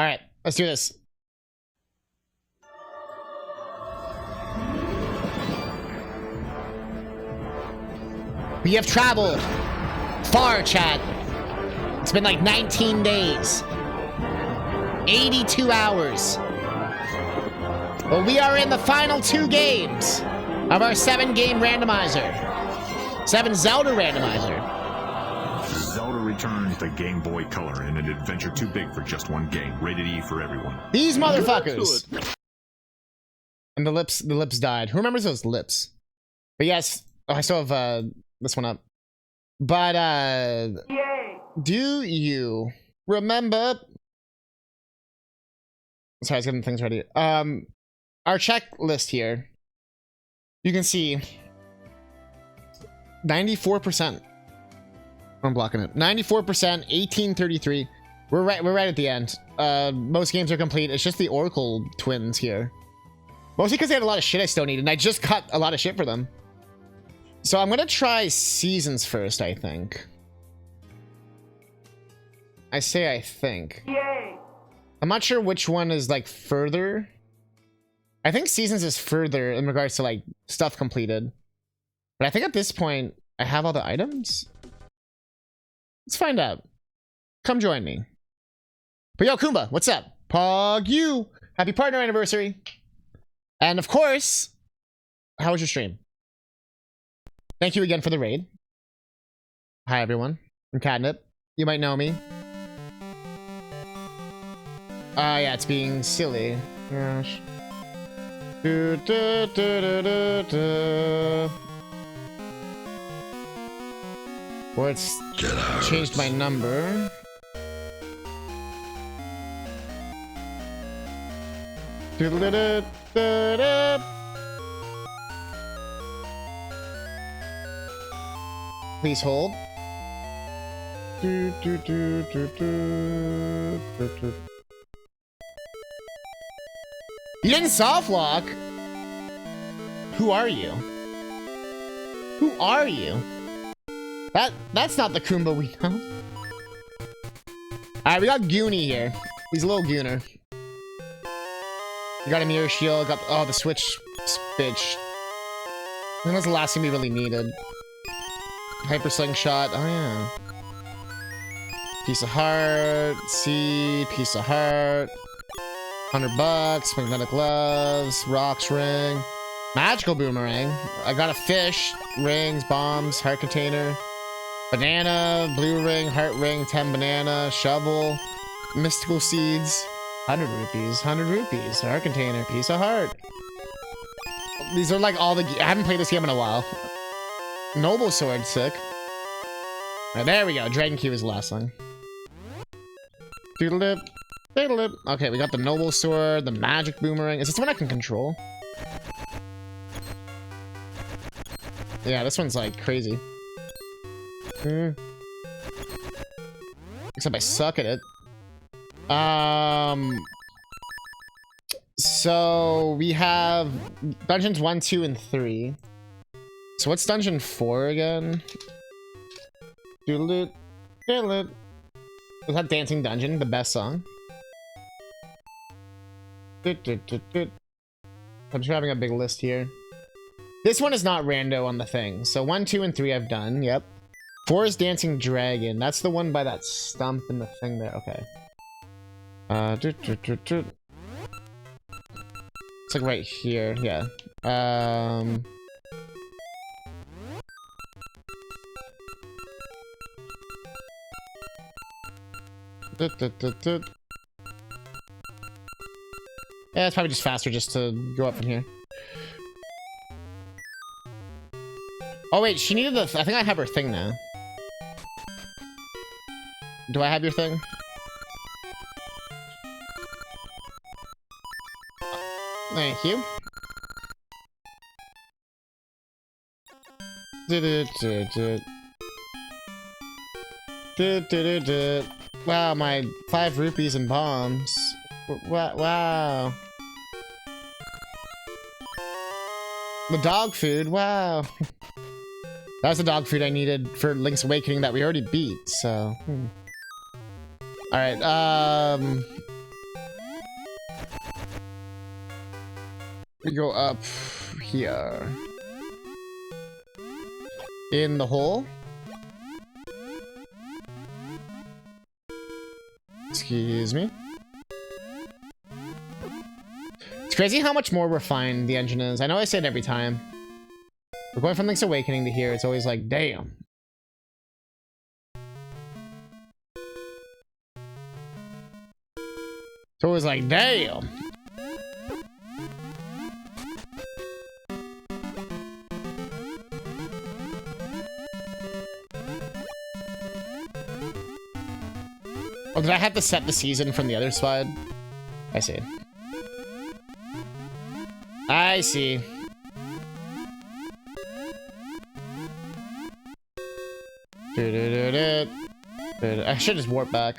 All right, let's do this. We have traveled far, chat. It's been like 19 days. 82 hours. Well, we are in the final 2 games of our 7-game randomizer. 7 Zelda randomizer. Zelda returns to Game Boy Color in an adventure too big for just one game. Rated E for everyone. These motherfuckers. And the lips died. Who remembers those lips? But yes, oh, I still have this one up. But do you remember? Sorry, I was getting things ready. Our checklist here. You can see 94%. I'm blocking it. 94%, 1833. We're right at the end. Most games are complete. It's just the Oracle twins here. Mostly because they had a lot of shit I still need, and I just cut a lot of shit for them. So I'm gonna try seasons first, I think. I think. Yay. I'm not sure which one is like further. I think seasons is further in regards to like stuff completed. But I think at this point I have all the items. Let's find out. Come join me. But yo, Kumba, what's up? Pog you. Happy partner anniversary. And of course, how was your stream? Thank you again for the raid. Hi everyone. I'm Catnip. You might know me. Yeah, it's being silly. Gosh. Or it's changed my number. Please hold. You didn't soft lock? Who are you? Who are you? That's not the Kumba we know. Alright, we got Goonie here. He's a little gooner. We got a mirror shield, got the switch bitch. I think that's the last thing we really needed. Hyper slingshot, oh yeah. Piece of heart, seed, piece of heart. $100, magnetic gloves, rocks ring, magical boomerang. I got a fish, rings, bombs, heart container, banana, blue ring, heart ring, 10 banana, shovel, mystical seeds, 100 rupees, heart container, piece of heart. These are like all the. I haven't played this game in a while. Noble sword, sick. Right, there we go. Dragon Key was the last one. Doodle-dip. Doodle-dip. Okay, we got the noble sword, the magic boomerang. Is this one I can control? Yeah, this one's like crazy. Except I suck at it. So we have dungeons 1, 2, and 3. So what's dungeon 4 again? Doodle-dip. Doodle-dip. Was that Dancing Dungeon the best song? I'm just having a big list here. This one is not rando on the thing. So 1, 2, and 3 I've done. Yep. 4 is Dancing Dragon. That's the one by that stump in the thing there. Okay. It's like right here. Yeah. Yeah, it's probably just faster just to go up from here. Oh wait, she needed the. I think I have her thing now. Do I have your thing? Thank you. Wow, my 5 rupees and bombs. Wow. The dog food, wow. That was the dog food I needed for Link's Awakening that we already beat, so. Alright, We go up here. In the hole. Excuse me. It's crazy how much more refined the engine is. I know I say it every time. We're going from Link's Awakening to here. It's always like, damn. It's always like, damn. Oh, did I have to set the season from the other side? I see. I see. I should just warp back.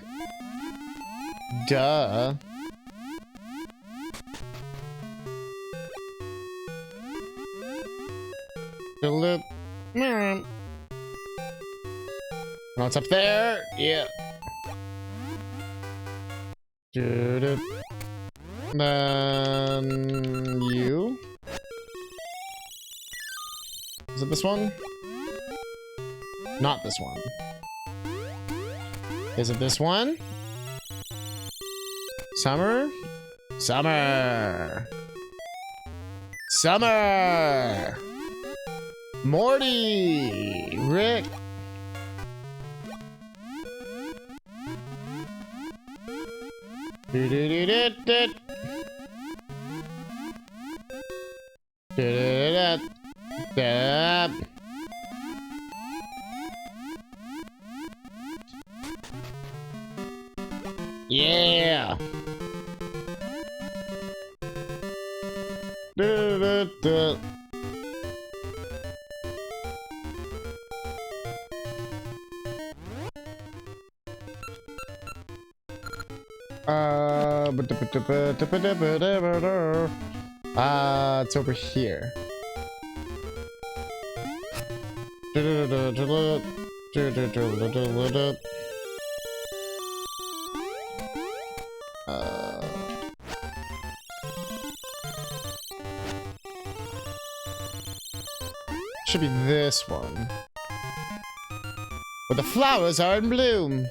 Duh. No, it's up there. Yeah. Then you. Is it this one? Not this one. Is it this one? Summer? Summer! Summer! Morty! Rick! Yeah! It's over here. Should be this one. But the flowers are in bloom.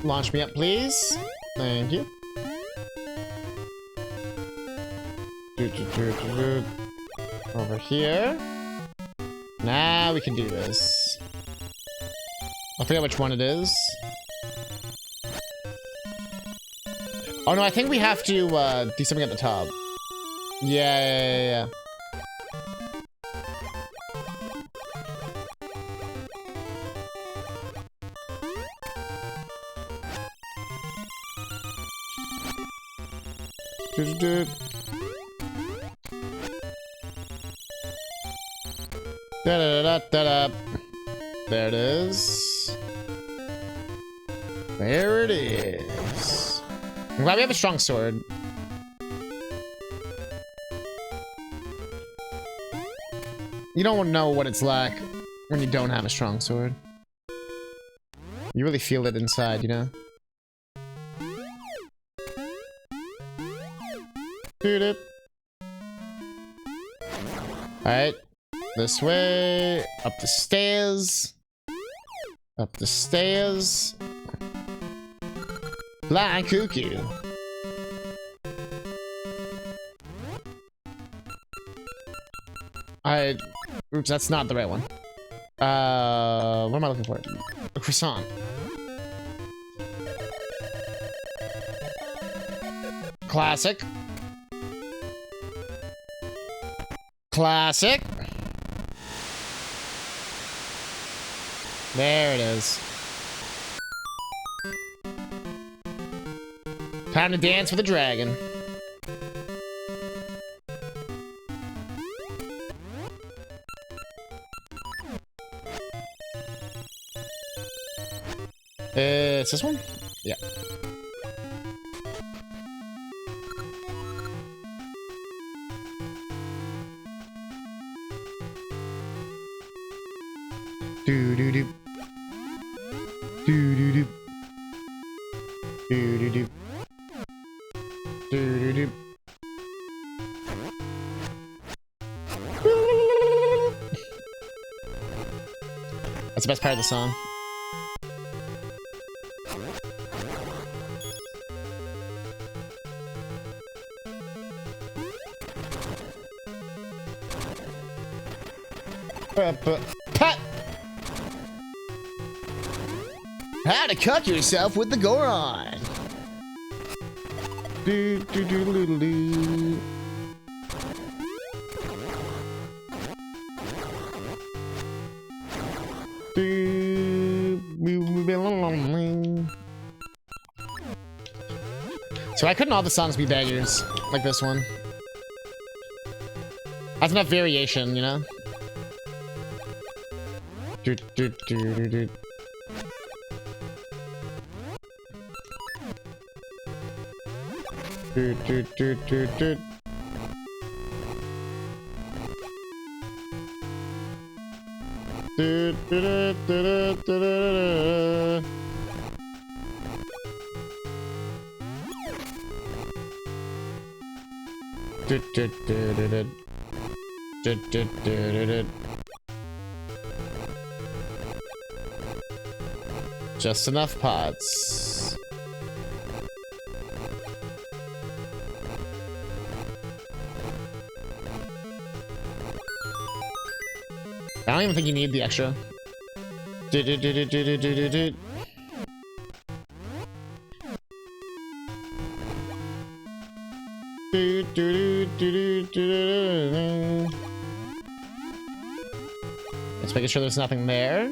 Launch me up, please. Thank you. Over here. Now we can do this. I forget which one it is. Oh no, I think we have to do something at the top. Yeah. Da-da-da-da-da. There it is. There it is. I'm glad we have a strong sword. You don't know what it's like when you don't have a strong sword. You really feel it inside, you know? Dude. Alright. This way. Up the stairs. Up the stairs. Flying cuckoo. Oops, that's not the right one. What am I looking for? A croissant. Classic. Classic. There it is. Time to dance with a dragon. It's this one? Yeah. Do-do-do. Do-do-do. Do-do-do. Do-do-do. That's the best part of the song. Pat! How to cut yourself with the Goron. Do do do do do. So why couldn't all the songs be bangers like this one? That's enough variation, you know? Do, do, do, do, do. Do, do, do, do, do. Do, do, do, do, do, do, do. Do, do, do, do, do. Do, do, do, do, do. Just enough pots. I don't even think you need the extra. Do, do, do, do, do, do, do, do. Do, do, do, do, do, do. Just making sure there's nothing there.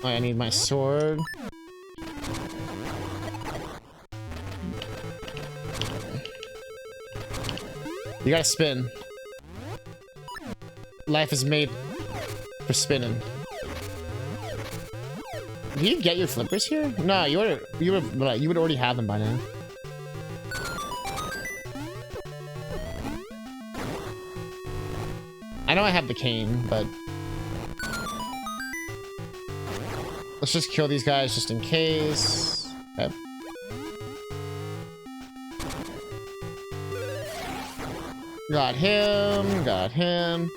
Oh, I need my sword. You gotta spin. Life is made for spinning. Do you get your flippers here? No, you would already have them by now. I know I have the cane, but let's just kill these guys just in case. Okay. Got him, got him.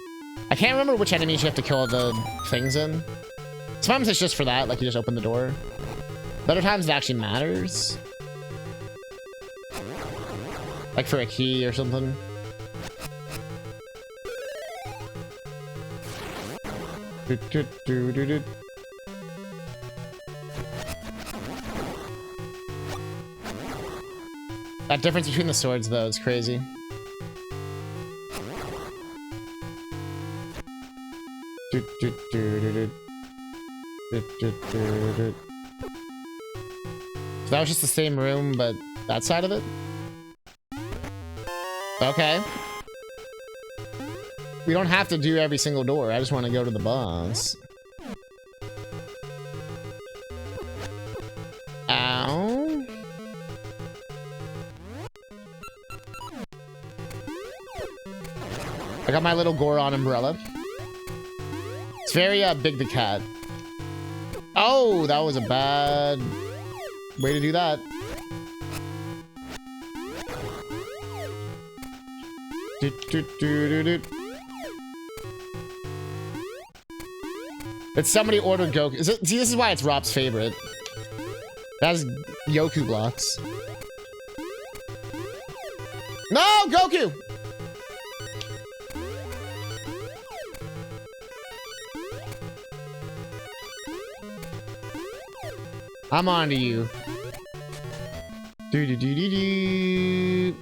I can't remember which enemies you have to kill the things in. Sometimes it's just for that, like you just open the door. But other times it actually matters. Like for a key or something. Do, do, do, do, do. That difference between the swords, though, is crazy. Do, do, do, do, do. Do, do, do, do. So that was just the same room, but that side of it? Okay. We don't have to do every single door. I just want to go to the boss. Ow. I got my little Goron umbrella. It's very Big the Cat. Oh, that was a bad way to do that. Do, do, do, do, do. Did somebody ordered Goku? Is it? See, this is why it's Rob's favorite. That has Yoku blocks. No, Goku! I'm on to you. Do do do do do.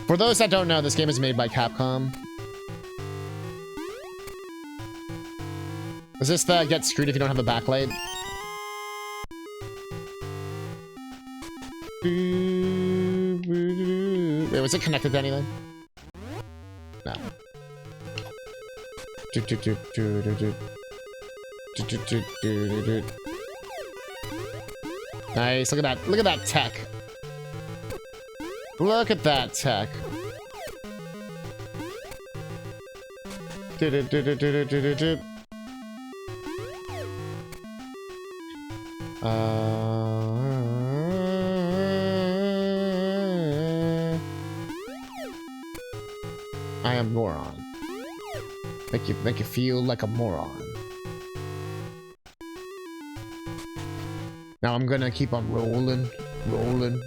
For those that don't know, this game is made by Capcom. Is this the get screwed if you don't have a backlight? Wait, was it connected to anything? No. Do do do do do do. Do do do do do do. Nice, look at that. Look at that tech. Look at that tech. Do do do do do do do do. I am moron. Make you feel like a moron. Now I'm gonna keep on rolling. I'm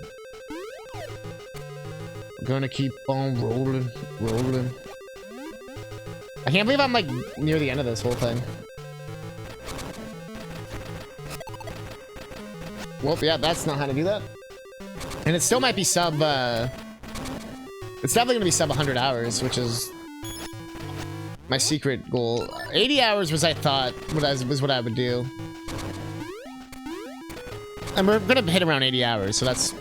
gonna keep on rolling. I can't believe I'm like near the end of this whole thing. Well, yeah, that's not how to do that. And it still might be sub, it's definitely gonna be sub 100 hours, which is my secret goal. 80 hours was, I thought, was what I would do. And we're gonna hit around 80 hours, so that's...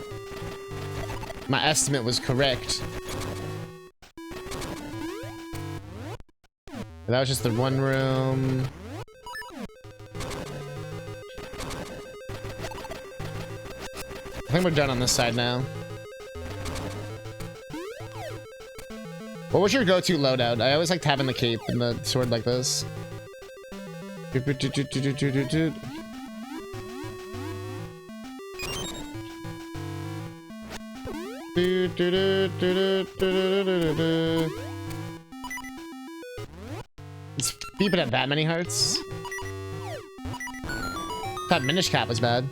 My estimate was correct. That was just the one room. I think we're done on this side now. What was your go-to loadout? I always liked having the cape and the sword like this. It's beeping at that many hearts. Thought Minish cap was bad.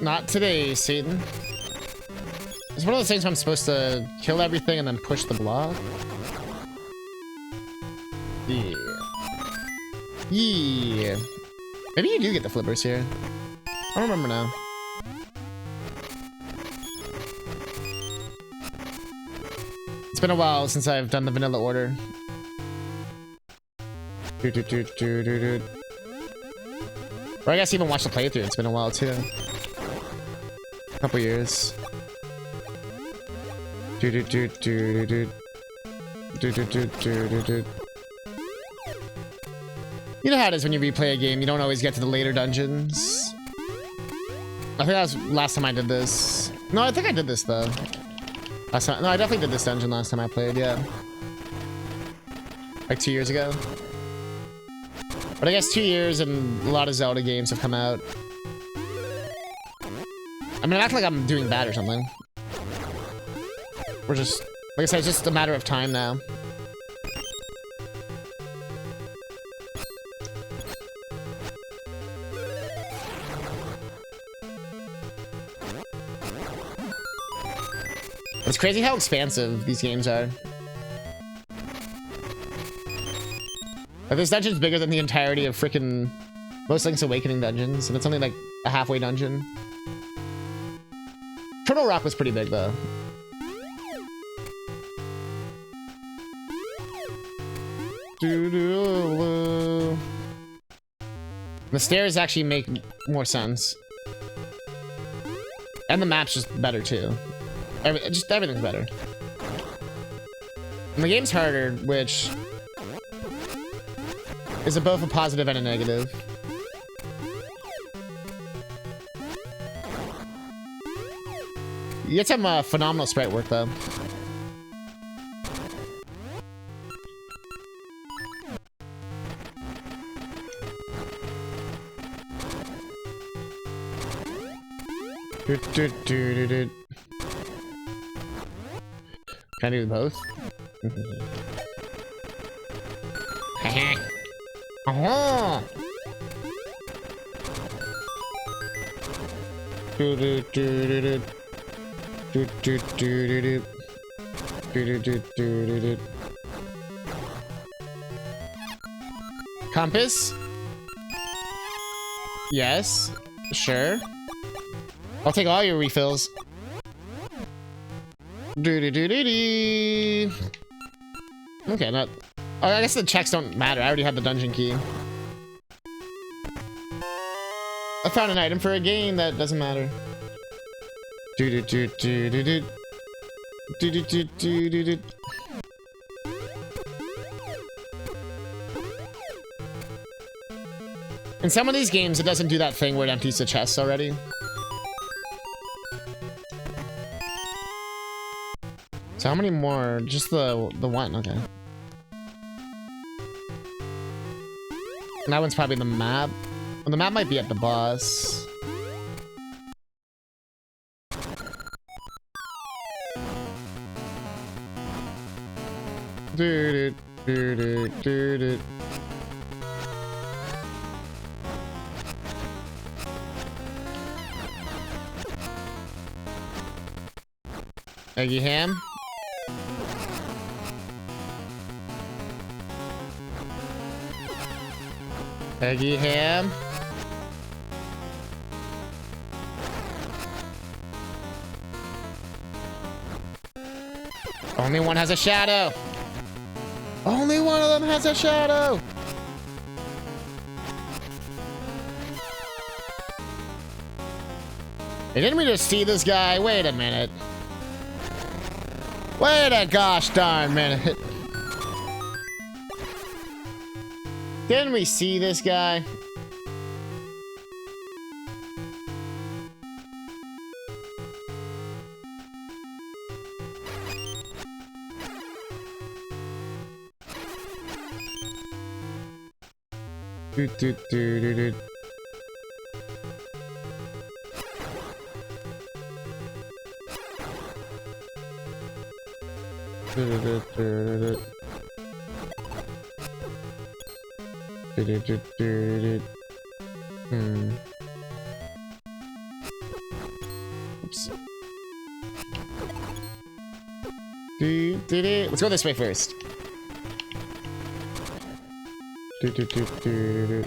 Not today, Satan. It's one of those things where I'm supposed to kill everything and then push the block. Yeah. Yeah. Maybe you do get the flippers here. I don't remember now. It's been a while since I've done the vanilla order. Or I guess even watch the playthrough. It's been a while too. Couple years. You know how it is when you replay a game, you don't always get to the later dungeons. I think that was last time I did this. No, I think I did this though. Last time, no, I definitely did this dungeon last time I played, yeah. Like 2 years ago. But I guess 2 years and a lot of Zelda games have come out. I mean, I act like I'm doing bad or something. We're just, like I said, it's just a matter of time now. It's crazy how expansive these games are. Like, this dungeon's bigger than the entirety of frickin' most Link's Awakening dungeons, and it's only like a halfway dungeon. Turtle Rock was pretty big, though. The stairs actually make more sense. And the map's just better, too. Just everything's better. And the game's harder, which is both a positive and a negative. You get some phenomenal sprite work, though. Can I do both? Compass? Yes, sure. I'll take all your refills. Okay, not. Oh, I guess the checks don't matter. I already have the dungeon key. I found an item for a game that doesn't matter. In some of these games, it doesn't do that thing where it empties the chests already. So how many more? Just the one, okay. And that one's probably the map. Well, the map might be at the boss. Do do do do do. Eggy ham. Eggy ham. Only one has a shadow. Only one of them has a shadow. Hey, didn't we just see this guy? Wait a minute. Wait a gosh darn minute. Didn't we see this guy? Do, do, do, do, do. Do, do, do, do, do. Do, do, do, do, do. Oops. Do, do, do. Let's go this way first. Do, do, do, do, do.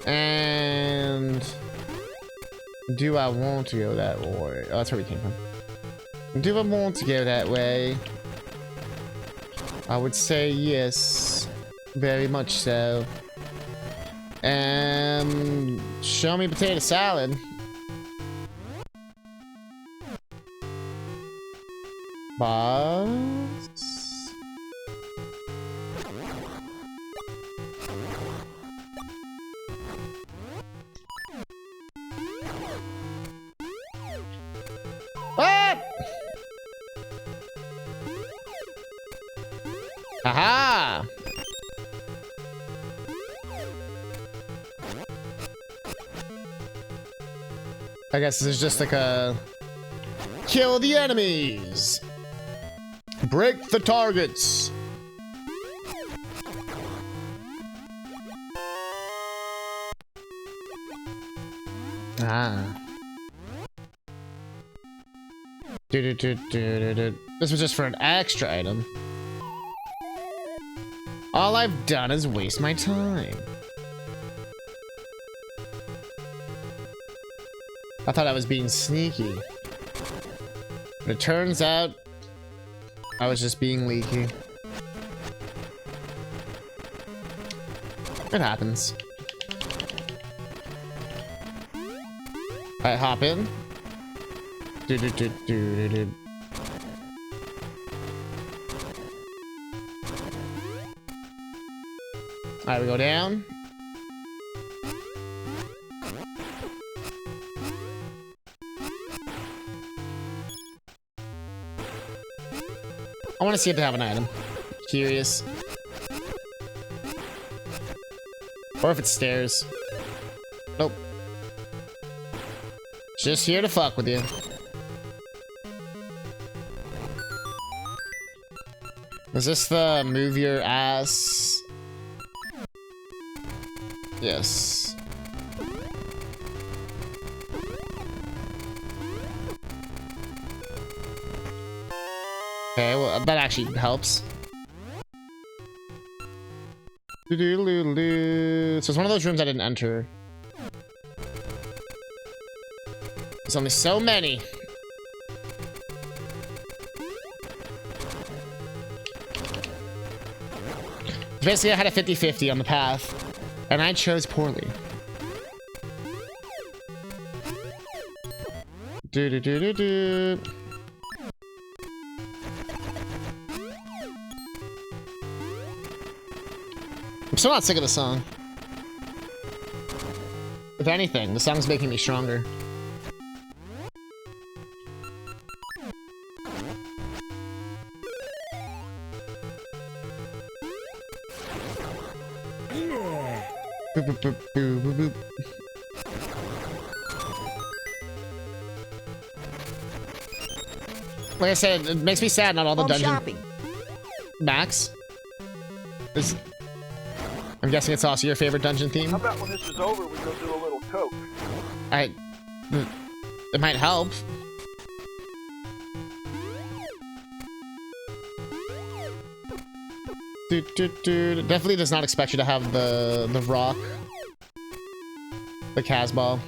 And do I want to go that way? Oh, that's where we came from. Do I want to go that way? I would say yes, very much so. And show me potato salad. Boss. What? Aha! I guess this is just like a kill the enemies, break the targets. Ah. This was just for an extra item. All I've done is waste my time. I thought I was being sneaky. But it turns out I was just being leaky. It happens. Alright, hop in. Alright, we go down. I want to see if they have an item. Curious. Or if it's stairs. Nope. Just here to fuck with you. Is this the move your ass? Yes. Okay, well, that actually helps. So it's one of those rooms I didn't enter. There's only so many. Basically, I had a 50-50 on the path, and I chose poorly. Do. still not sick of the song. If anything, the song's making me stronger. Boop, boop, boop, boop, boop, boop. Like I said, it makes me sad not all the dungeons. Shopping. Max? I'm guessing it's also your favorite dungeon theme? How about when this is over, we go do a little coke? It might help. Definitely does not expect you to have the rock. The Casbah.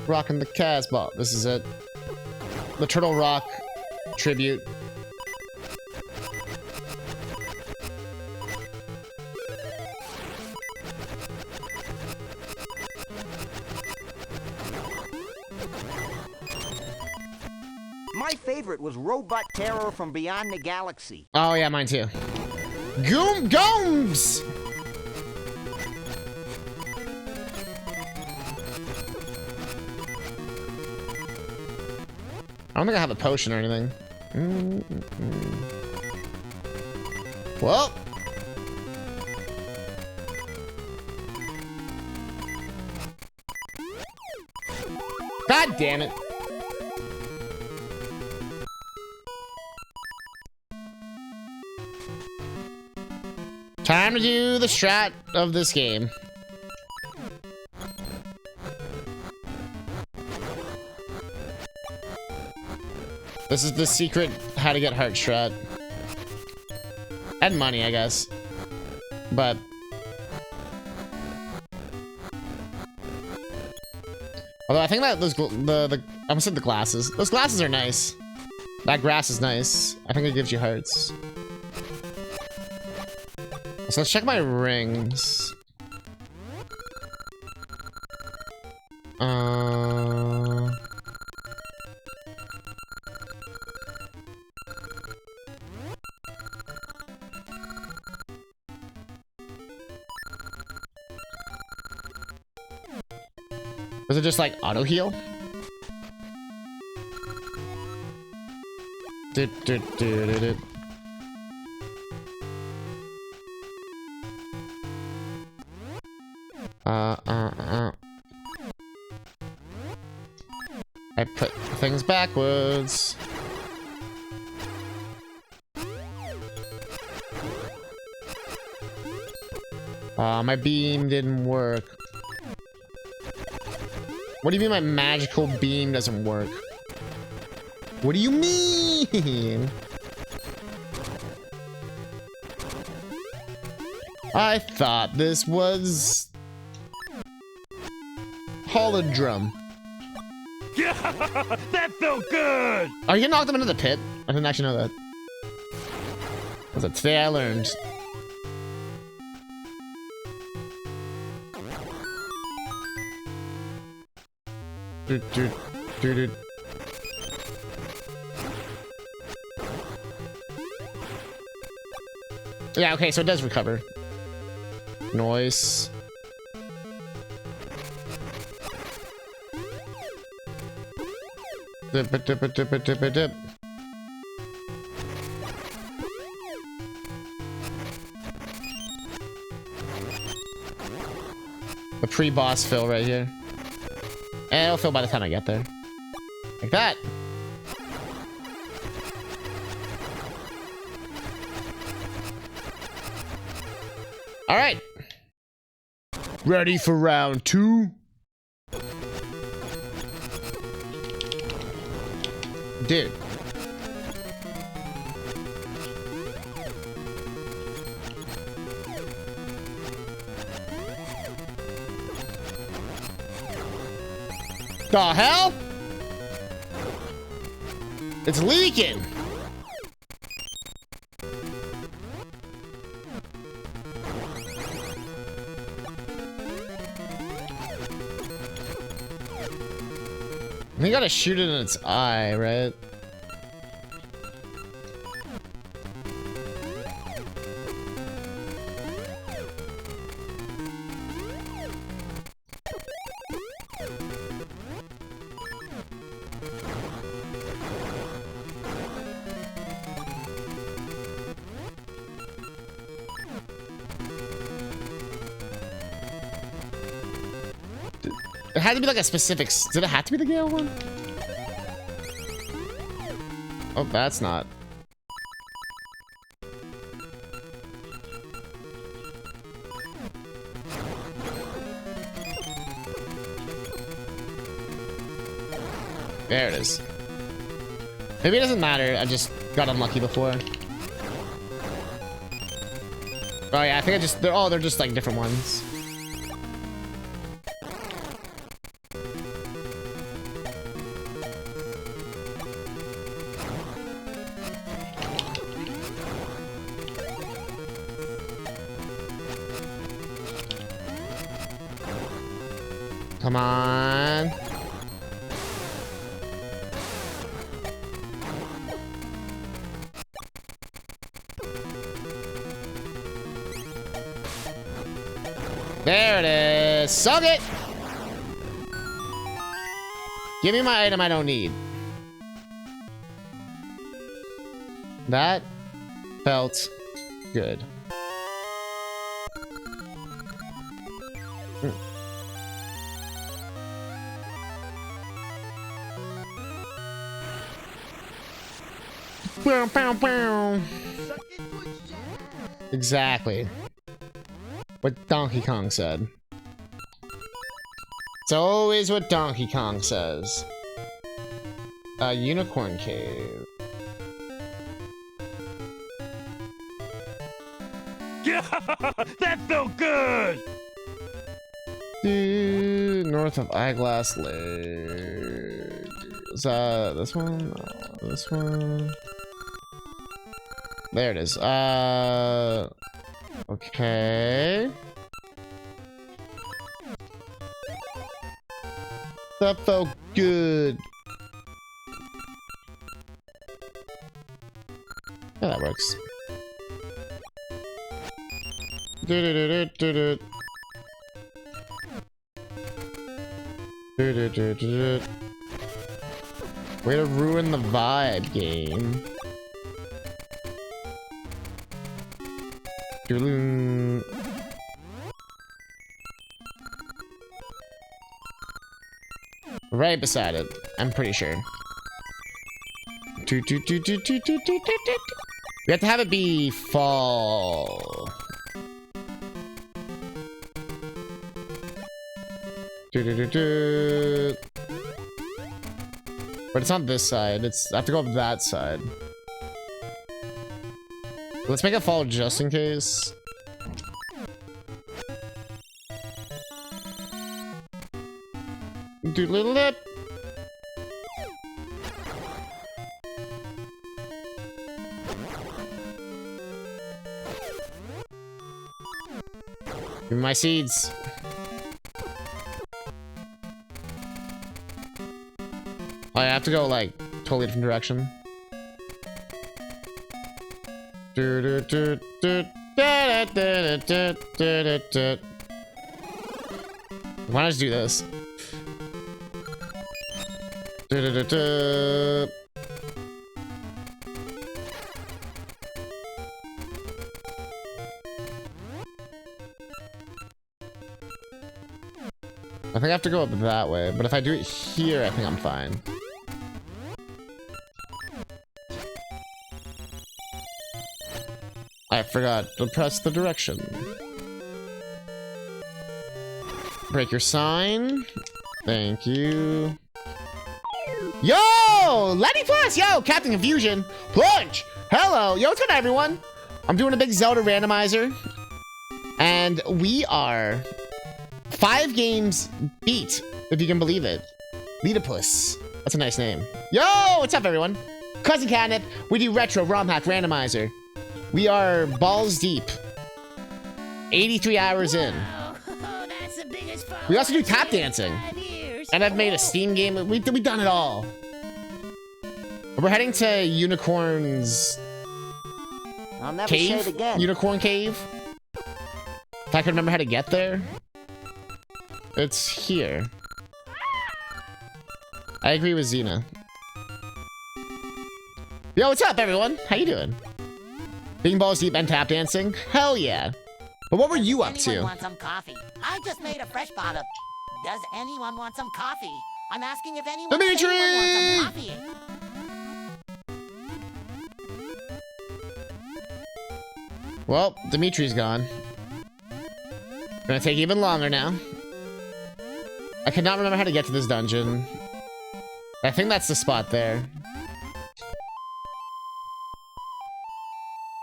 Rockin' the Casbah. This is it. The Turtle Rock tribute. My favorite was Robot Terror from Beyond the Galaxy. Oh yeah, mine too. Gooms! I don't think I have a potion or anything. Well. God damn it. Time to do the strat of this game. This is the secret how to get heart strat. And money, I guess. But although I think that those I almost said the glasses. Those glasses are nice. That grass is nice. I think it gives you hearts. So let's check my rings. Was it just like auto heal? I put things backwards. My beam didn't work. What do you mean my magical beam doesn't work? What do you mean? I thought this was holodrum. Yeah, that felt good. Are you gonna knock them into the pit? I didn't actually know that. Was it today I learned? Yeah, okay, so it does recover. Noise. Dip, dip, dip, dip, dip, dip. The pre-boss fill right here. And it'll fill by the time I get there. Like that. Alright. Ready for round 2? Dude. The hell? It's leaking. We gotta shoot it in its eye, right? It had to be like a specific. Did it have to be the Gale one? Oh, that's not. There it is. Maybe it doesn't matter. I just got unlucky before. Oh yeah, I think they're just like different ones. Come on. There it is. Suck it. Give me my item I don't need. That felt good. Bow, bow, bow. Exactly what Donkey Kong said. It's always what Donkey Kong says. A unicorn cave. Yeah, that felt good. Dude, north of Eyeglass Lake. Is that this one? No, this one. There it is. Okay. That felt good. Yeah, that works. Way to ruin the vibe, game. Right beside it, I'm pretty sure. We have to have it be fall. But it's on this side. I have to go up that side. Let's make it fall just in case. Doodle-doodle-dip. Give me my seeds. Oh, I have to go like totally different direction. Why not just do this? I think I have to go up that way, but if I do it here, I think I'm fine. I forgot to press the direction. Break your sign. Thank you. Yo! Lenny Plus! Yo! Captain Confusion! Plunge! Hello! Yo, what's up, everyone? I'm doing a big Zelda randomizer. And we are 5 games beat, if you can believe it. Leetapus. That's a nice name. Yo! What's up, everyone? CousinCatnip. We do retro ROM hack randomizer. We are balls deep. 83 hours in. We also do tap dancing. And I've made a Steam game. We've done it all. We're heading to Unicorn's I'll never cave? say it again. Unicorn Cave. If I could remember how to get there. It's here. I agree with Xena. Yo, what's up, everyone? How you doing? Being balls deep and tap dancing? Hell yeah. But what were you up to? Want some coffee? I just made a fresh pot of Does anyone want some coffee? I'm asking if anyone wants Dimitri! some coffee. Well, Dimitri's gone. Gonna take even longer now. I cannot remember how to get to this dungeon. I think that's the spot there.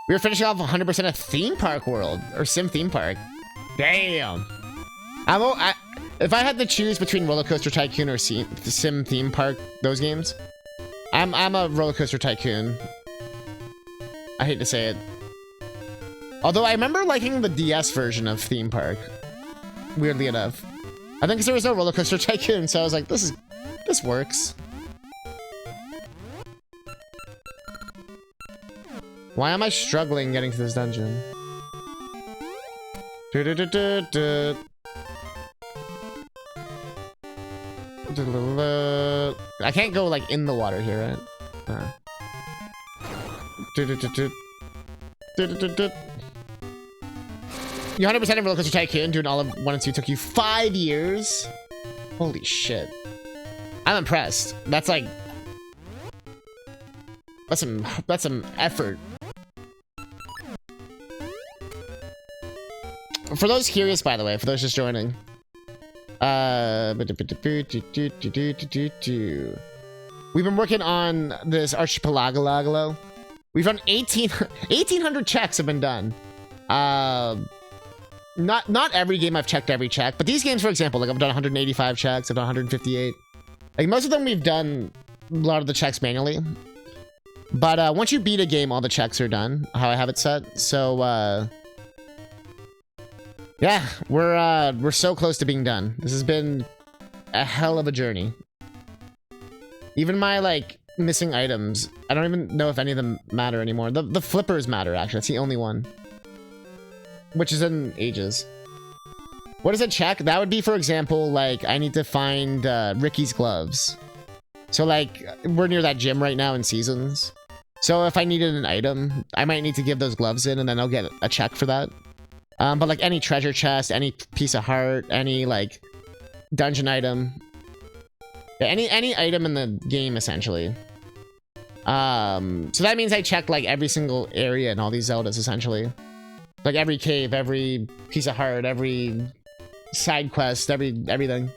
We were finishing off 100% of Theme Park World, or Sim Theme Park. Damn. If I had to choose between Roller Coaster Tycoon or Sim Theme Park, those games, I'm a Roller Coaster Tycoon. I hate to say it. Although I remember liking the DS version of Theme Park. Weirdly enough. I think 'cause there was no Roller Coaster Tycoon, so I was like, this works. Why am I struggling getting to this dungeon? I can't go like in the water here, right? You 100% of Roller Coaster Tycoon, doing all of 1 and 2 took you 5 years? Holy shit. I'm impressed. That's like... That's some effort. For those curious, by the way, for those just joining. We've been working on this Archipelago. We've done 1,800 checks have been done. Not every game I've checked every check, but these games, for example, like I've done 185 checks, I've done 158. Like most of them we've done a lot of the checks manually. But once you beat a game, all the checks are done, how I have it set. So yeah, we're so close to being done. This has been a hell of a journey. Even my like missing items, I don't even know if any of them matter anymore. The flippers matter, actually. That's the only one. Which is in ages. What is a check? That would be, for example, like, I need to find Ricky's gloves. So, like, we're near that gym right now in Seasons. So, if I needed an item, I might need to give those gloves in, and then I'll get a check for that. But, like, any treasure chest, any piece of heart, any, like, dungeon item. Yeah, any item in the game, essentially. So that means I checked, like, every single area in all these Zeldas, essentially. Like, every cave, every piece of heart, every side quest, everything.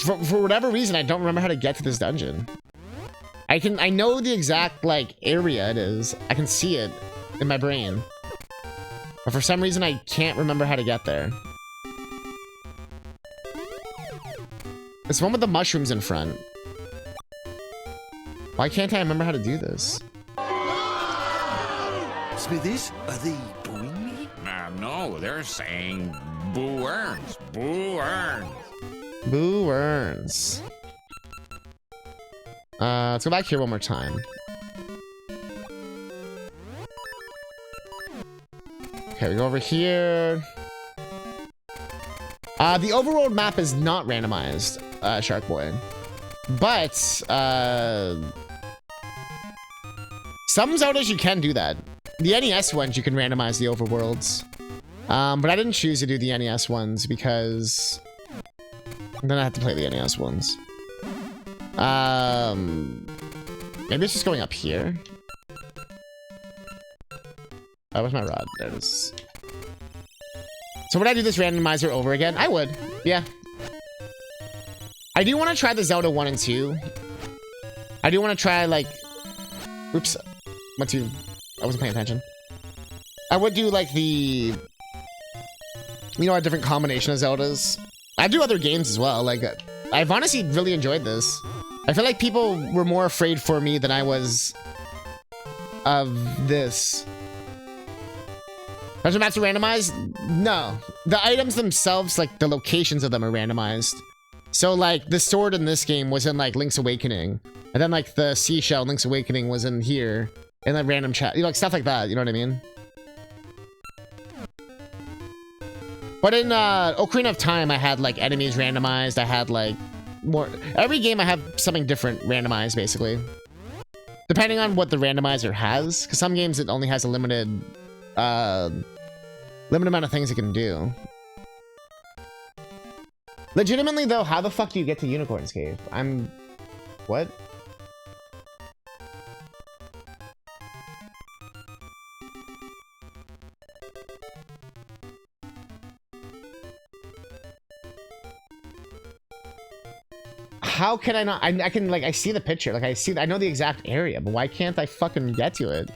For whatever reason, I don't remember how to get to this dungeon. I know the exact, like, area it is. I can see it in my brain. But for some reason, I can't remember how to get there. It's the one with the mushrooms in front. Why can't I remember how to do this? Smithies, are they booing me? No, they're saying boo earns. Boo earns. Boo earns. Let's go back here one more time. Okay, we go over here. The overworld map is not randomized, Shark Boy. But, some Zeldas you can do that. The NES ones, you can randomize the overworlds. But I didn't choose to do the NES ones because then I have to play the NES ones. Maybe it's just going up here. Oh, where's my rod? There it is. So would I do this randomizer over again? I would. Yeah. I do want to try the Zelda 1 and 2. I do want to try, like... Oops. 1, 2. I wasn't paying attention. I would do, like, the... You know, a different combination of Zeldas. I do other games as well. Like, I've honestly really enjoyed this. I feel like people were more afraid for me than I was of this. Dungeon maps are randomized? No. The items themselves, like, the locations of them are randomized. So, like, the sword in this game was in, like, Link's Awakening. And then, like, the seashell in Link's Awakening was in here. In the random chat. You know, like, stuff like that. You know what I mean? But in, Ocarina of Time, I had, like, enemies randomized. I had, like, more... Every game I have something different randomized, basically. Depending on what the randomizer has. Because some games it only has a limited limited amount of things it can do. Legitimately though, how the fuck do you get to Unicorn's Cave? What? How can I not? I can, like, I see the picture. Like, I know the exact area, but why can't I fucking get to it?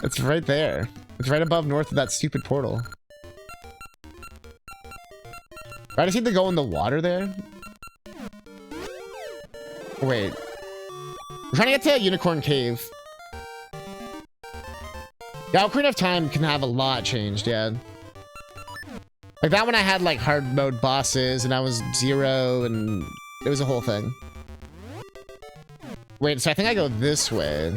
It's right there. It's right above north of that stupid portal. I just need to go in the water there? Wait. We're trying to get to Unicorn Cave. Yeah, Ocarina of Time can have a lot changed, yeah. Like, that one I had, like, hard mode bosses, and I was 0, and it was a whole thing. Wait, so I think I go this way.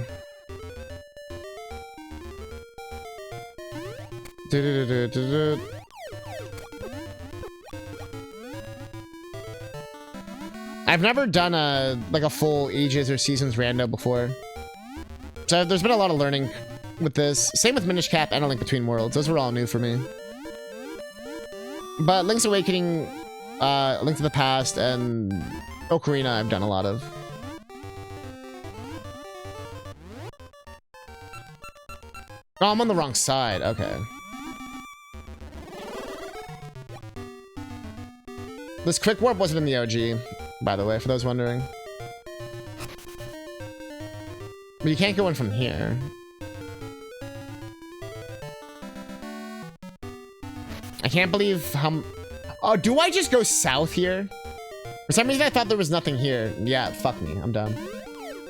I've never done a full ages or seasons rando before. So there's been a lot of learning with this. Same with Minish Cap and A Link Between Worlds. Those were all new for me. But Link's Awakening, Link to the Past, and Ocarina I've done a lot of. Oh, I'm on the wrong side. Okay. This quick warp wasn't in the OG, by the way, for those wondering. But you can't go in from here. I can't believe how... Oh, do I just go south here? For some reason I thought there was nothing here. Yeah, fuck me. I'm dumb.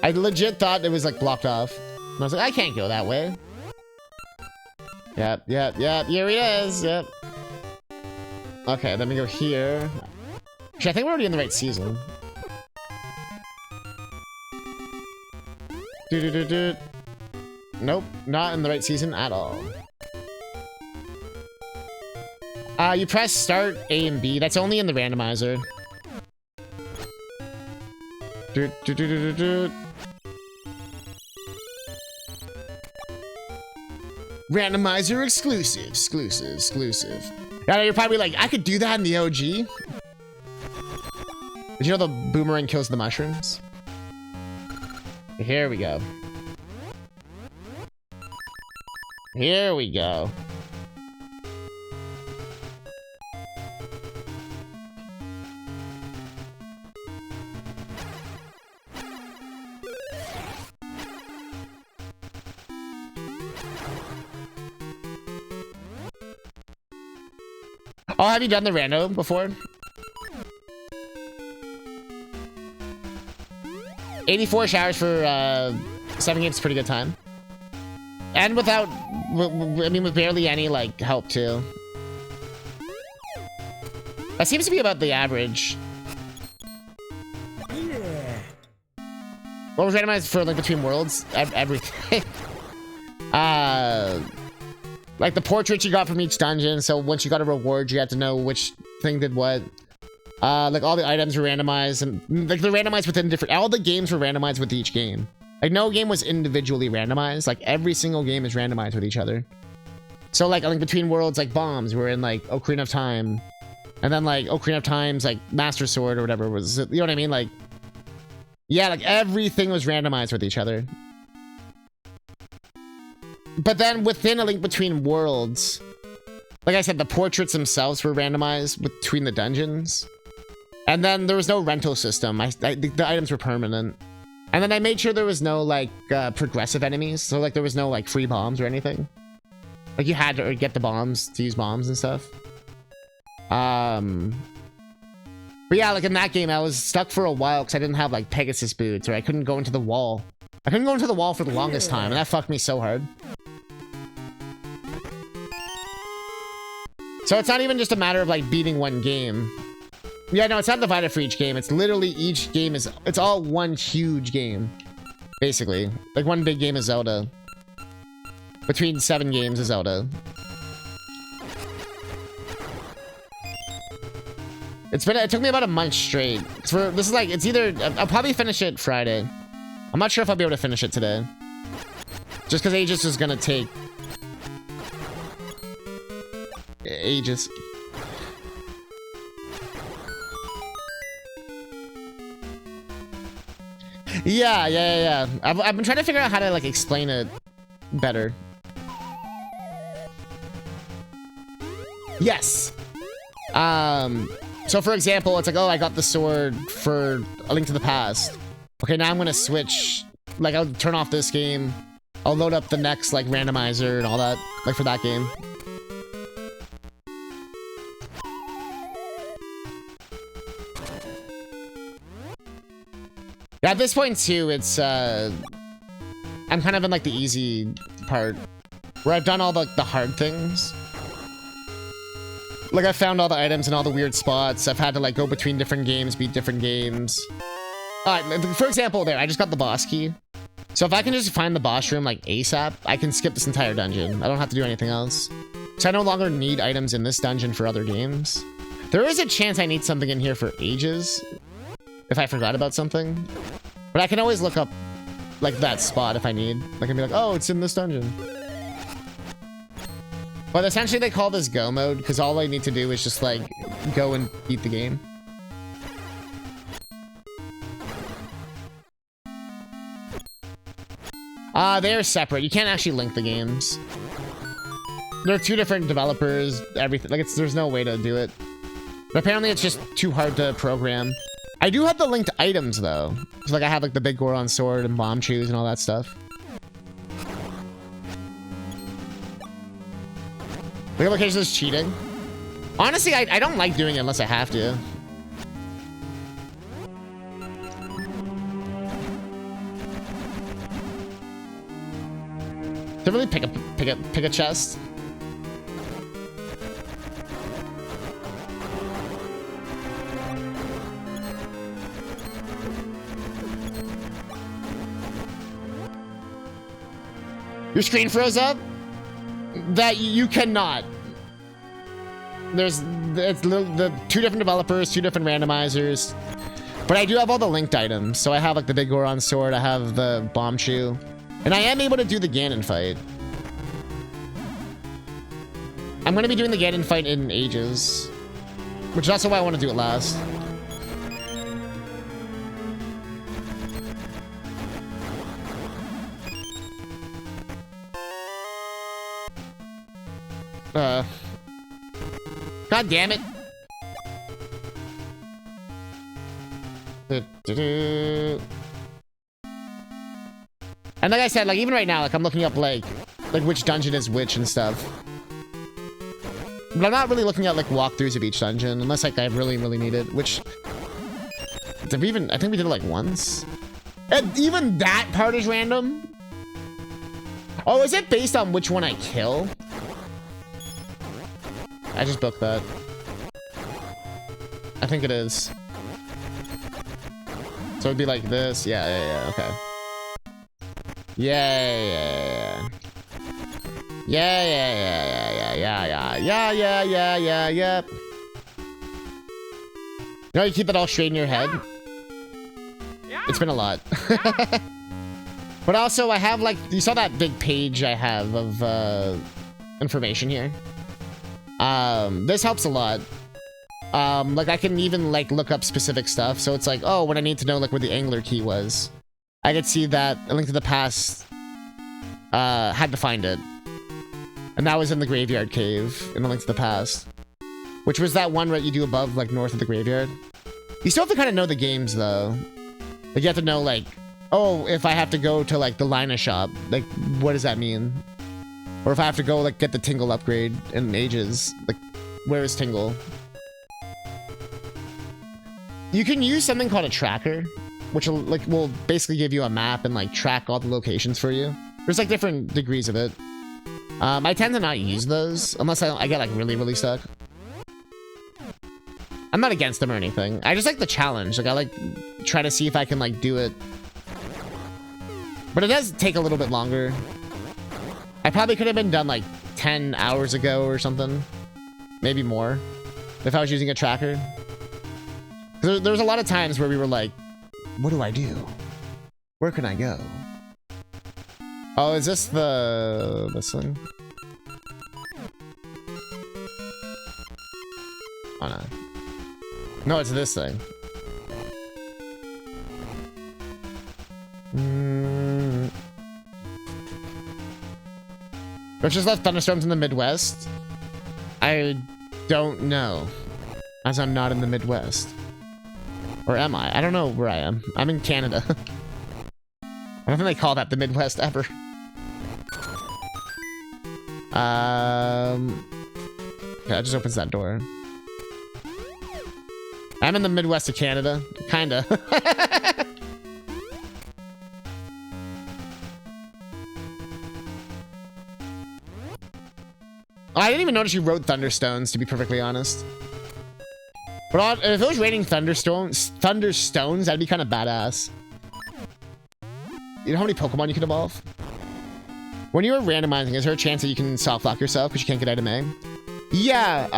I legit thought it was, like, blocked off. And I was like, I can't go that way. Yep. Here he is. Yep. Okay, let me go here. Actually, I think we're already in the right season. Nope, not in the right season at all. You press start A and B. That's only in the randomizer. Randomizer exclusive. Yeah, you're probably like, I could do that in the OG. Did you know the boomerang kills the mushrooms? Here we go. Here we go. Oh, have you done the rando before? 84 showers for 7 games is pretty good time. And without, I mean, with barely any, like, help, too. That seems to be about the average. What was randomized for, like, Between Worlds? Everything. Like, the portraits you got from each dungeon, so once you got a reward, you had to know which thing did what. Like, all the items were randomized, and, like, they're randomized within different... All the games were randomized with each game. Like, no game was individually randomized. Like, every single game is randomized with each other. So, like, Between Worlds, like, bombs were in, like, Ocarina of Time. And then, like, Ocarina of Time's, like, Master Sword or whatever was... You know what I mean? Like... Yeah, like, everything was randomized with each other. But then, within A Link Between Worlds... Like I said, the portraits themselves were randomized between the dungeons. And then there was no rental system. The items were permanent. And then I made sure there was no, like, progressive enemies. So, like, there was no, like, free bombs or anything. Like, you had to get the bombs to use bombs and stuff. But yeah, like, in that game, I was stuck for a while because I didn't have, like, Pegasus boots, or I couldn't go into the wall. I couldn't go into the wall for the longest time, and that fucked me so hard. So it's not even just a matter of, like, beating one game. Yeah, no, it's not divided for each game. It's literally each game is... It's all one huge game. Basically. Like, one big game of Zelda. Between 7 games of Zelda. It took me about a month straight. This is like, it's either... I'll probably finish it Friday. I'm not sure if I'll be able to finish it today. Just because Aegis is gonna take ages. Yeah. I've been trying to figure out how to like explain it better. Yes. So for example, it's like, oh, I got the sword for A Link to the Past. Okay, now I'm gonna switch. Like, I'll turn off this game. I'll load up the next like randomizer and all that, like for that game. Yeah, at this point too, it's I'm kind of in like the easy part where I've done all the hard things. Like I found all the items and all the weird spots. I've had to like go between different games, beat different games. For example, there I just got the boss key. So if I can just find the boss room like ASAP, I can skip this entire dungeon. I don't have to do anything else. So I no longer need items in this dungeon for other games. There is a chance I need something in here for ages if I forgot about something. But I can always look up like that spot if I need. I can be like, oh, it's in this dungeon. But essentially they call this go mode because all I need to do is just like go and beat the game. They're separate. You can't actually link the games. They're two different developers, everything. Like there's no way to do it. But apparently it's just too hard to program. I do have the linked items though. So like I have like the big Goron sword and bomb chews and all that stuff. The location is cheating. Honestly, I don't like doing it unless I have to. To really pick a chest. Your screen froze up? That you cannot. It's the two different developers, two different randomizers. But I do have all the linked items. So I have like the big Goron sword, I have the bomb chew. And I am able to do the Ganon fight. I'm gonna be doing the Ganon fight in ages. Which is also why I want to do it last. God damn it. And like I said, like even right now, like I'm looking up like which dungeon is which and stuff. But I'm not really looking at like walkthroughs of each dungeon unless like I really need it, which did we even, I think we did it like once. And even that part is random. Oh, is it based on which one I kill? I just booked that. I think it is. So it'd be like this. Yeah, okay. Yeah. You know, you keep it all straight in your head. It's been a lot. But also, I have like, you saw that big page I have of information here. This helps a lot. Like I can even like look up specific stuff. So it's like, oh, when I need to know like where the angler key was, I could see that A Link to the Past had to find it. And that was in the graveyard cave in A Link to the Past. Which was that one right you do above, like north of the graveyard. You still have to kind of know the games though. Like you have to know like, oh, if I have to go to like the Lina shop, like what does that mean? Or if I have to go like get the Tingle upgrade in ages, like where is Tingle? You can use something called a tracker, which will basically give you a map and like track all the locations for you. There's like different degrees of it. I tend to not use those unless I get like really stuck. I'm not against them or anything. I just like the challenge. Like I like try to see if I can like do it. But it does take a little bit longer. I probably could have been done like 10 hours ago or something. Maybe more. If I was using a tracker. There's a lot of times where we were like, what do I do? Where can I go? Oh, is this this one? Oh no. No, it's this thing. Which just left thunderstorms in the Midwest? I don't know, as I'm not in the Midwest. Or am I? I don't know where I am. I'm in Canada. I don't think they call that the Midwest ever. Yeah, it just opens that door. I'm in the Midwest of Canada. Kinda. I didn't even notice you wrote Thunderstones, to be perfectly honest. But if it was raining Thunderstones, that'd be kind of badass. You know how many Pokemon you could evolve? When you were randomizing, is there a chance that you can soft lock yourself because you can't get item A? Yeah,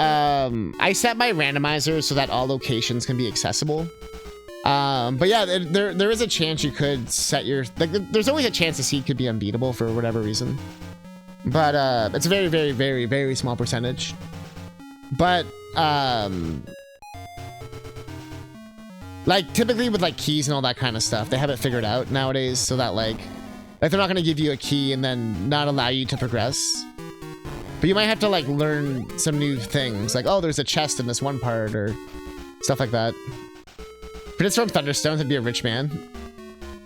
I set my randomizer so that all locations can be accessible. But yeah, there is a chance you could set your... Like, there's always a chance the seed could be unbeatable for whatever reason. But it's a very, very, very, very small percentage. But like typically with like keys and all that kind of stuff, they have it figured out nowadays so that like they're not going to give you a key and then not allow you to progress. But you might have to like learn some new things, like, oh, there's a chest in this one part or stuff like that. But it's from Thunderstones, it'd be a rich man.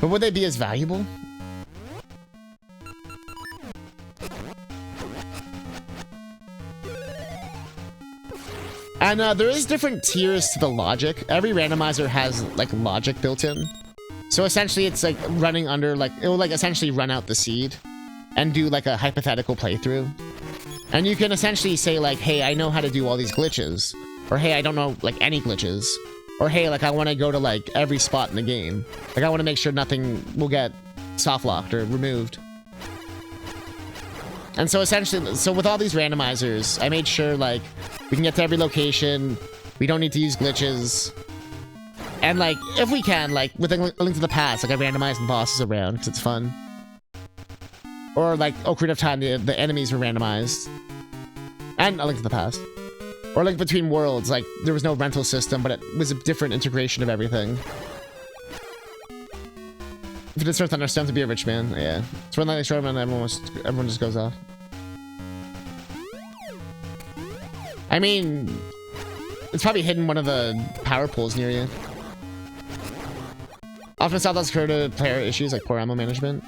But would they be as valuable? And there is different tiers to the logic. Every randomizer has like logic built in. So essentially it's like running under, like, it will like essentially run out the seed and do like a hypothetical playthrough. And you can essentially say like, hey, I know how to do all these glitches. Or hey, I don't know like any glitches. Or hey, like I want to go to like every spot in the game. Like I want to make sure nothing will get soft locked or removed. And so essentially, so with all these randomizers, I made sure like we can get to every location. We don't need to use glitches. And like, if we can, like with a Link to the Past, like I randomized the bosses around because it's fun. Or like Ocarina of Time, the enemies were randomized. And A Link to the Past. Or like Between Worlds, like there was no rental system, but it was a different integration of everything. If it is for Thunderstone to be a rich man, yeah. It's when they show him and everyone just goes off. I mean, it's probably hidden one of the power pools near you. Often South occur to player issues like poor ammo management.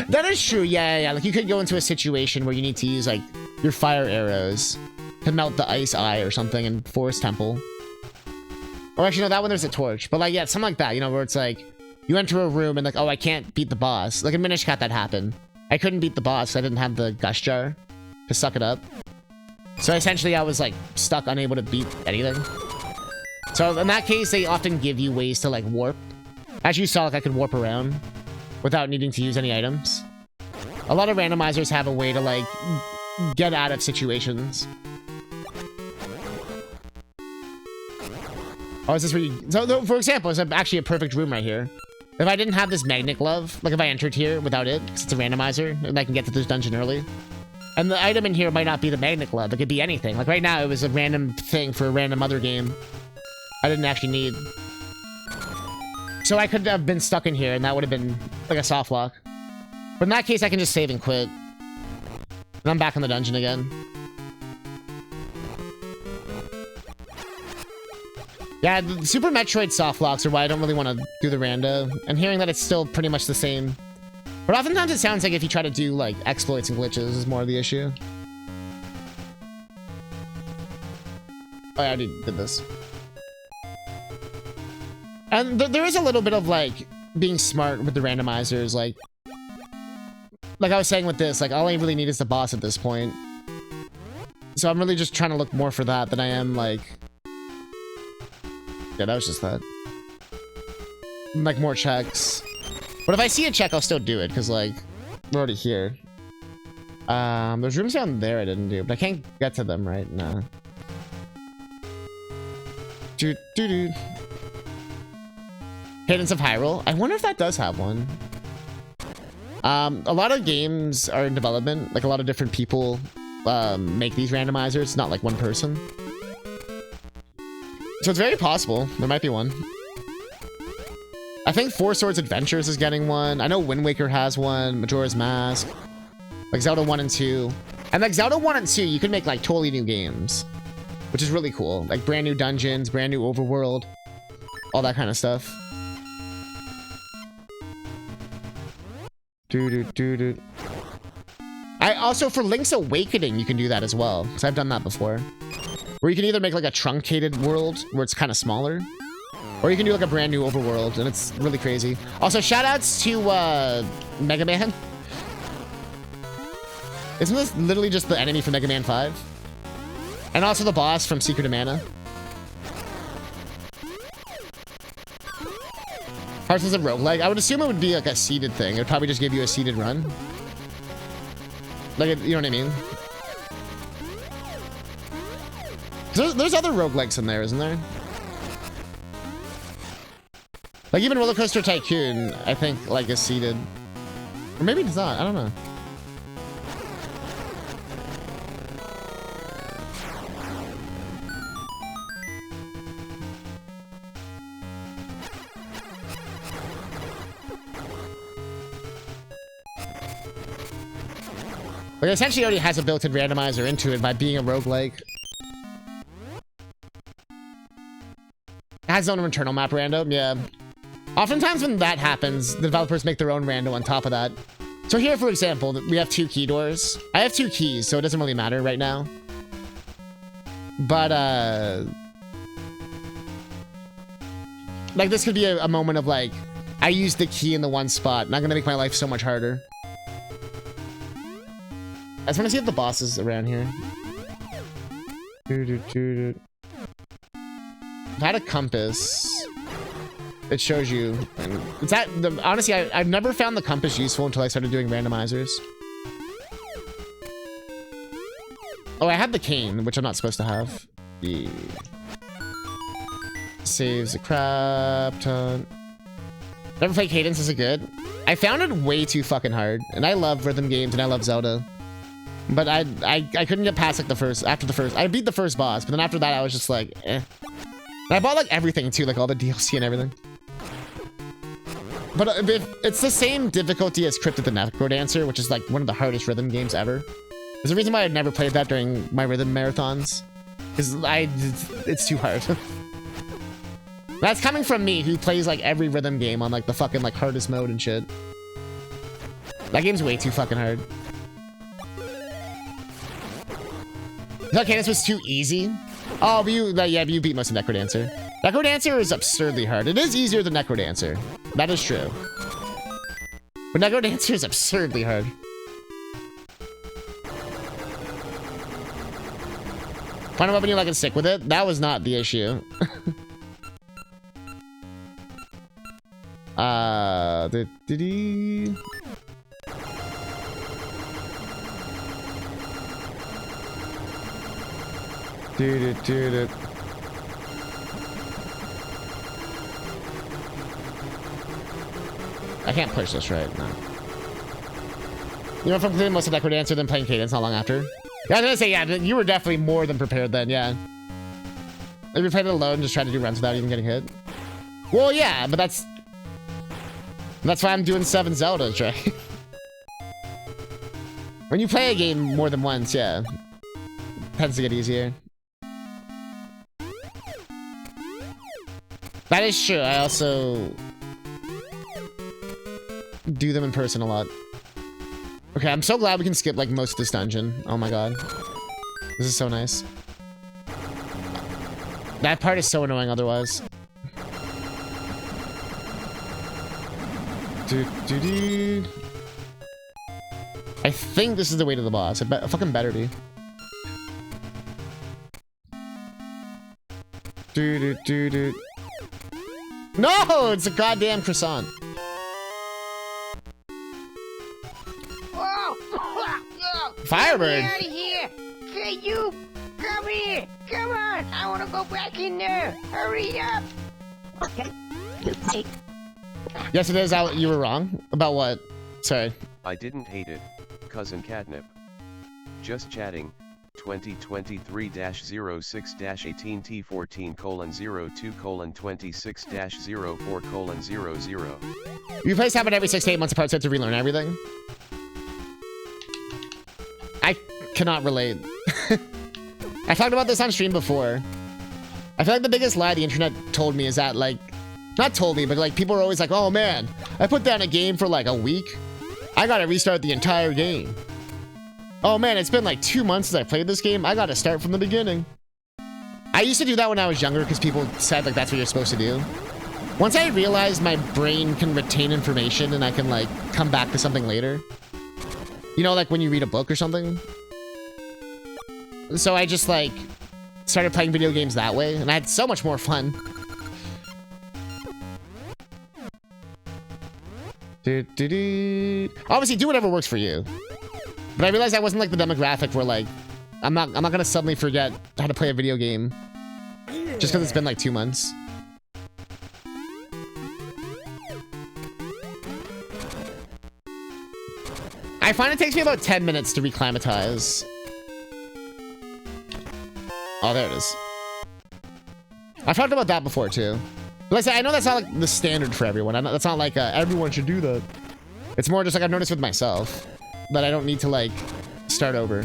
That is true, yeah. Like you could go into a situation where you need to use like your fire arrows to melt the ice eye or something in Forest Temple. Or actually, no, that one there's a torch. But like, yeah, something like that, you know, where it's like, you enter a room and like, oh, I can't beat the boss. Like in Minish Cat that happened. I couldn't beat the boss. I didn't have the gush jar to suck it up. So essentially I was like stuck, unable to beat anything. So in that case, they often give you ways to like warp. As you saw, like I could warp around without needing to use any items. A lot of randomizers have a way to like get out of situations. Oh, is this where you... So, for example, it's actually a perfect room right here. If I didn't have this magnet glove, like if I entered here without it, because it's a randomizer, and I can get to this dungeon early. And the item in here might not be the magnet glove, it could be anything. Like right now, it was a random thing for a random other game. I didn't actually need. So I could have been stuck in here, and that would have been like a soft lock. But in that case, I can just save and quit. And I'm back in the dungeon again. Yeah, the Super Metroid soft locks are why I don't really want to do the rando. And hearing that it's still pretty much the same. But oftentimes it sounds like if you try to do, like, exploits and glitches is more of the issue. Oh, I already did this. And there is a little bit of, like, being smart with the randomizers, like I was saying with this, like, all I really need is the boss at this point. So I'm really just trying to look more for that than I am, like... Yeah, that was just that. Like, more checks. But if I see a check, I'll still do it, because, like, we're already here. There's rooms down there I didn't do, but I can't get to them, right? No. Doo-doo-doo. Cadence of Hyrule. I wonder if that does have one. A lot of games are in development. Like, a lot of different people make these randomizers, not like one person. So it's very possible. There might be one. I think Four Swords Adventures is getting one. I know Wind Waker has one. Majora's Mask. Like Zelda 1 and 2. And like Zelda 1 and 2, you can make like totally new games. Which is really cool. Like brand new dungeons, brand new overworld. All that kind of stuff. I also, for Link's Awakening, you can do that as well. Because I've done that before. Where you can either make like a truncated world where it's kind of smaller. Or you can do like a brand new overworld, and it's really crazy. Also, shoutouts to Mega Man. Isn't this literally just the enemy from Mega Man 5? And also the boss from Secret of Mana. Hearts is a roguelike. I would assume it would be like a seeded thing. It would probably just give you a seeded run. Like, you know what I mean? There's other roguelikes in there, isn't there? Like even Roller Coaster Tycoon, I think, like is seeded. Or maybe it's not, I don't know. Like, it essentially already has a built-in randomizer into it by being a roguelike. It has its own internal map random, yeah. Oftentimes when that happens, the developers make their own random on top of that. So here, for example, we have 2 key doors. I have 2 keys, so it doesn't really matter right now. But, like, this could be a moment of, like, I used the key in the one spot, and I'm gonna make my life so much harder. I just want to see if the boss is around here. I've had a compass. It shows you. And it's that. Honestly, I've never found the compass useful until I started doing randomizers. Oh, I had the cane, which I'm not supposed to have. The saves a crap ton. Never played Cadence. Is it good? I found it way too fucking hard, and I love rhythm games and I love Zelda. But I couldn't get past like after the first. I beat the first boss, but then after that I was just like, eh. And I bought like everything too, like all the DLC and everything. But it's the same difficulty as Crypt of the Necrodancer, which is like one of the hardest rhythm games ever. There's a reason why I'd never played that during my rhythm marathons. Because it's too hard. That's coming from me, who plays like every rhythm game on like the fucking like hardest mode and shit. That game's way too fucking hard. Okay, this was too easy. Oh, but you beat most of Necrodancer. Necrodancer is absurdly hard. It is easier than Necrodancer. That is true. But Necrodancer is absurdly hard. Find a weapon you like and stick with it. That was not the issue. Did he? Dude. I can't push this right now. You know, if I'm playing most of Necrodancer, then playing Cadence not long after. Yeah, I was gonna say, yeah, you were definitely more than prepared then, yeah. If you played it alone, just trying to do runs without even getting hit. Well, yeah, but that's why I'm doing 7 Zeldas, right? When you play a game more than once, yeah, it tends to get easier. That is true. I also do them in person a lot. Okay, I'm so glad we can skip like most of this dungeon. Oh my god. This is so nice. That part is so annoying otherwise. I think this is the way to the boss. It fucking better be. No! It's a goddamn croissant. Firebird! Get out of here! Hey, you! Come here! Come on! I want to go back in there! Hurry up! Okay. Yes, it is. You were wrong. About what? Sorry. I didn't hate it, CousinCatnip. Just chatting. 2023-06-18T14:02:26-04:00. Replays happen every 6 to 8 months apart, so I have to relearn everything. I cannot relate. I talked about this on stream before. I feel like the biggest lie the internet told me is that, like, not told me, but like people are always like, oh man, I put down a game for like a week. I gotta restart the entire game. Oh man, it's been like 2 months since I played this game. I gotta start from the beginning. I used to do that when I was younger because people said like that's what you're supposed to do. Once I realized my brain can retain information and I can like come back to something later. You know, like when you read a book or something. So I just like started playing video games that way and I had so much more fun. Obviously, do whatever works for you. But I realized I wasn't like the demographic where like I'm not gonna suddenly forget how to play a video game just because it's been like 2 months. I find it takes me about 10 minutes to reclimatize. Oh, there it is. I've talked about that before too. But like I said, I know that's not like the standard for everyone. That's not like everyone should do that. It's more just like I've noticed with myself that I don't need to like start over.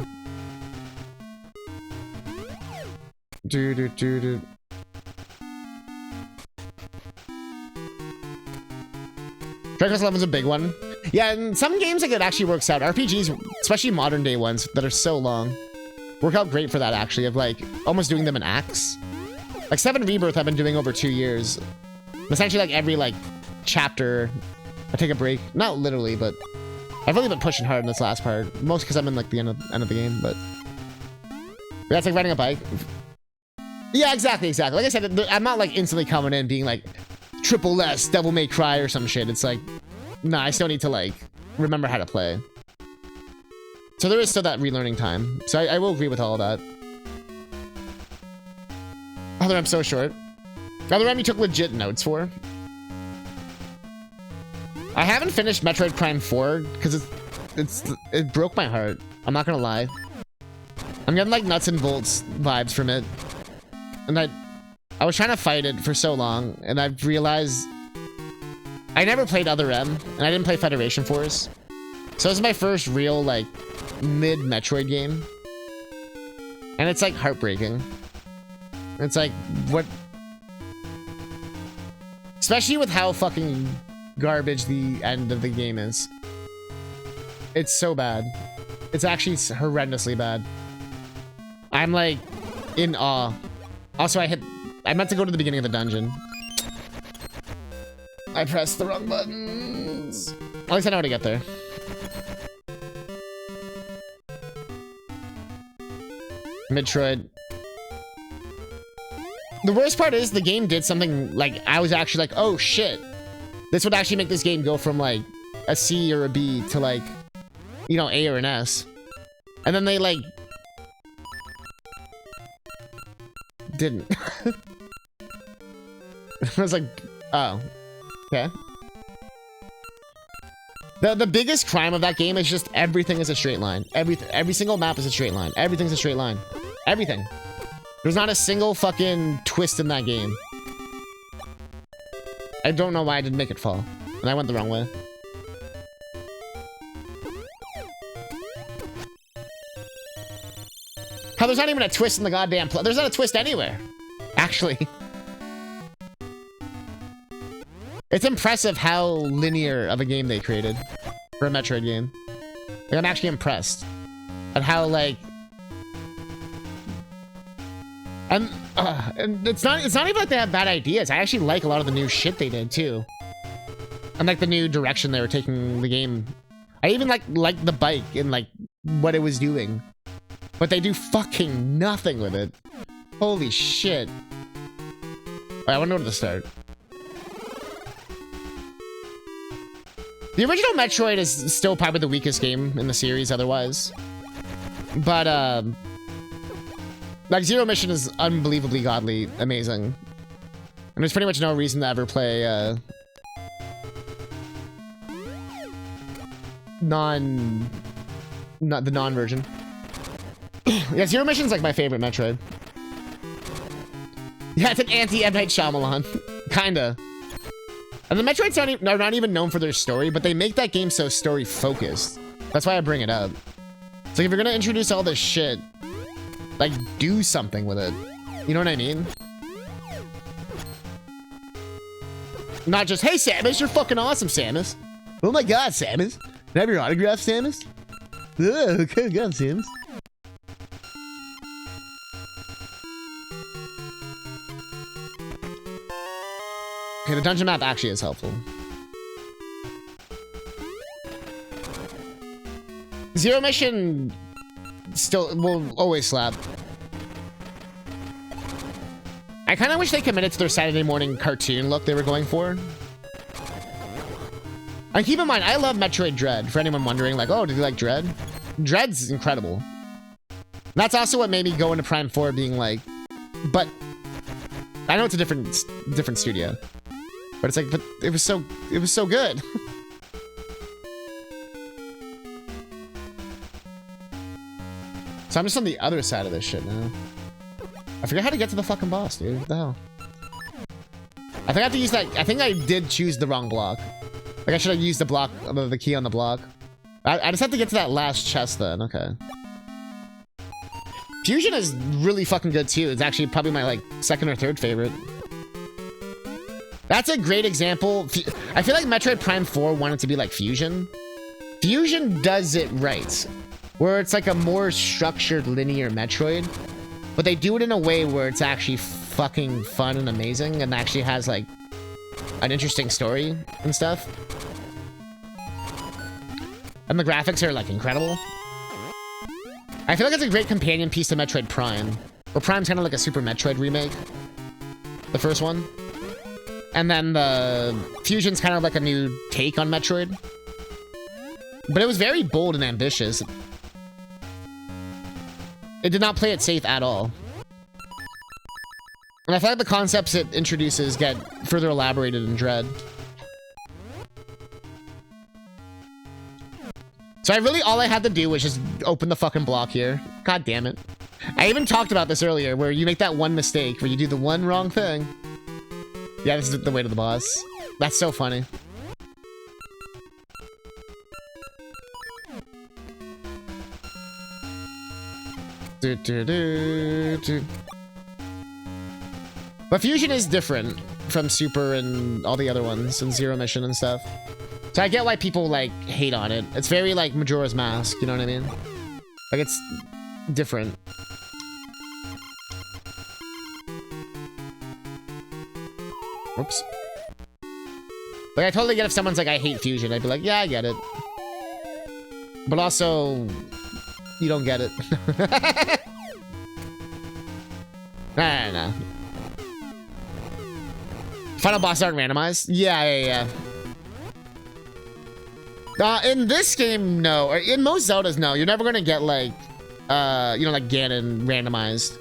Dragon Quest 11 is a big one. Yeah, in some games like it actually works out. RPGs, especially modern day ones that are so long, work out great for that actually, of like almost doing them in acts. Like 7 Rebirth I've been doing over 2 years. Essentially like every like chapter I take a break. Not literally, but I've really been pushing hard in this last part. Mostly because I'm in like the end of the game, but yeah, it's like riding a bike. Yeah, exactly. Like I said, I'm not like instantly coming in being like triple S, Devil May Cry or some shit. It's like, nah, I still need to like remember how to play. So there is still that relearning time. So I will agree with all of that. Other M so short. Other M you took legit notes for. I haven't finished Metroid Prime 4 because it broke my heart. I'm not gonna lie. I'm getting like nuts and bolts vibes from it. And I was trying to fight it for so long, and I've realized I never played Other M, and I didn't play Federation Force. So this is my first real like mid Metroid game. And it's like heartbreaking. It's like, what? Especially with how fucking garbage the end of the game is. It's so bad. It's actually horrendously bad. I'm like in awe. Also, I meant to go to the beginning of the dungeon. I pressed the wrong buttons. At least I know how to get there. Metroid. The worst part is the game did something like I was actually like, oh shit, this would actually make this game go from like a C or a B to like, you know, A or an S. And then they like didn't. I was like, oh, okay. The biggest crime of that game is just everything is a straight line. Every single map is a straight line. Everything's a straight line. Everything. There's not a single fucking twist in that game. I don't know why I didn't make it fall. And I went the wrong way. How there's not even a twist in the goddamn play. There's not a twist anywhere. Actually. It's impressive how linear of a game they created for a Metroid game. Like, I'm actually impressed at how like, and it's not even like they have bad ideas. I actually like a lot of the new shit they did too, and like the new direction they were taking the game. I even like the bike and like what it was doing, but they do fucking nothing with it. Holy shit! Alright, I want to know where to start. The original Metroid is still probably the weakest game in the series otherwise. But, like, Zero Mission is unbelievably godly amazing. And there's pretty much no reason to ever play, the non-version. Yeah, Zero Mission's like my favorite Metroid. Yeah, it's an anti-M. Night Shyamalan. Kinda. And the Metroids are not even known for their story, but they make that game so story-focused. That's why I bring it up. So if you're gonna introduce all this shit, like, do something with it. You know what I mean? Not just, hey, Samus, you're fucking awesome, Samus. Oh my god, Samus. Can I have your autograph, Samus? Oh, okay, god, Samus. Okay, the dungeon map actually is helpful. Zero Mission still will always slap. I kind of wish they committed to their Saturday morning cartoon look they were going for. And keep in mind, I love Metroid Dread. For anyone wondering, like, oh, did you like Dread? Dread's incredible. And that's also what made me go into Prime 4 being like, but I know it's a different studio. But it's like, but it was so good. So I'm just on the other side of this shit now. I forget how to get to the fucking boss, dude. What the hell? I think I have to use that. I think I did choose the wrong block. Like I should have used the block, the key on the block. I just have to get to that last chest then. Okay. Fusion is really fucking good too. It's actually probably my like second or third favorite. That's a great example. I feel like Metroid Prime 4 wanted to be like Fusion. Fusion does it right, where it's like a more structured linear Metroid, but they do it in a way where it's actually fucking fun and amazing and actually has like an interesting story and stuff. And the graphics are like incredible. I feel like it's a great companion piece to Metroid Prime. Where Prime's kind of like a Super Metroid remake. The first one. And then the Fusion's kind of like a new take on Metroid. But it was very bold and ambitious. It did not play it safe at all. And I feel like the concepts it introduces get further elaborated in Dread. So all I had to do was just open the fucking block here. God damn it. I even talked about this earlier, where you make that one mistake, where you do the one wrong thing. Yeah, this is the way to the boss. That's so funny. But Fusion is different from Super and all the other ones, and Zero Mission and stuff. So I get why people, like, hate on it. It's very, like, Majora's Mask, you know what I mean? Like, it's different. Whoops. Like, I totally get if someone's like, I hate Fusion. I'd be like, yeah, I get it. But also, you don't get it. Nah. Final boss aren't randomized? Yeah. In this game, no. In most Zeldas, no. You're never gonna get, like, you know, like Ganon randomized.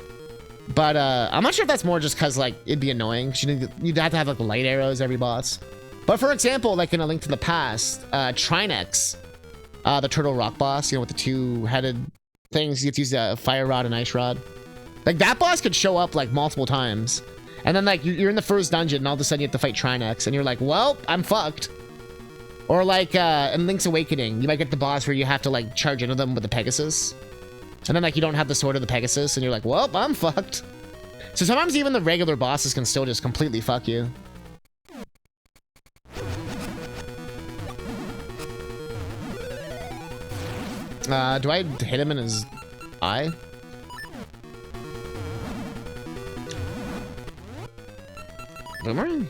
But, I'm not sure if that's more just because, like, it'd be annoying. You'd have to have, like, the light arrows every boss. But, for example, like, in A Link to the Past, Trinex, the Turtle Rock boss, you know, with the two-headed things, you get to use the Fire Rod and Ice Rod. Like, that boss could show up, like, multiple times. And then, like, you're in the first dungeon, and all of a sudden you have to fight Trinex, and you're like, well, I'm fucked. Or, like, in Link's Awakening, you might get the boss where you have to, like, charge into them with the Pegasus. And then, like, you don't have the Sword of the Pegasus, and you're like, well, I'm fucked. So sometimes even the regular bosses can still just completely fuck you. Do I hit him in his eye? Boomerang?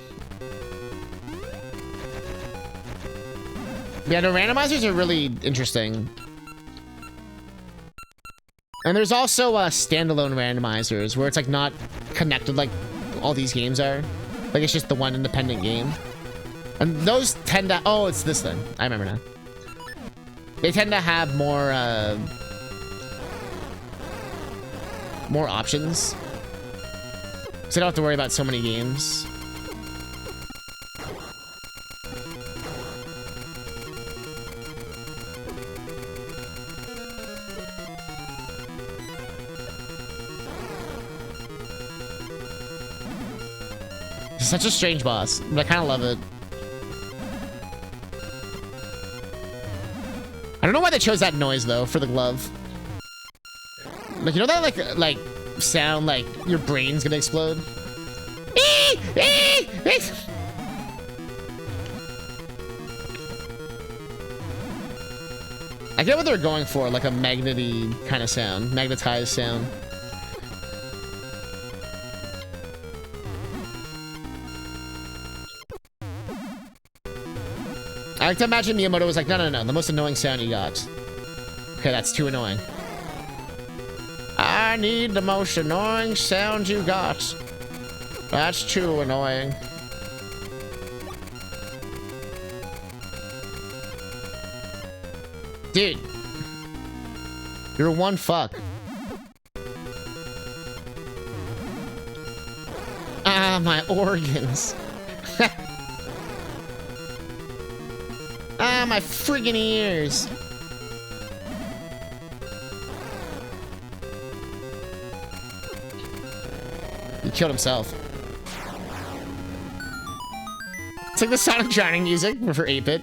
Yeah, the randomizers are really interesting. And there's also standalone randomizers where it's like not connected like all these games are. Like it's just the one independent game. And those tend to... Oh, it's this thing. I remember now. They tend to have more options. So you don't have to worry about so many games. Such a strange boss, but I kind of love it. I don't know why they chose that noise though for the glove. Like, you know that like sound like your brain's gonna explode? I get what they're going for, like a magnety kind of sound, magnetized sound. I like to imagine Miyamoto was like, no, the most annoying sound you got. Okay, that's too annoying. I need the most annoying sound you got. That's too annoying. Dude. You're one fuck. Ah, my organs. Ah, my friggin' ears. He killed himself. It's like the Sonic drowning music for 8-bit.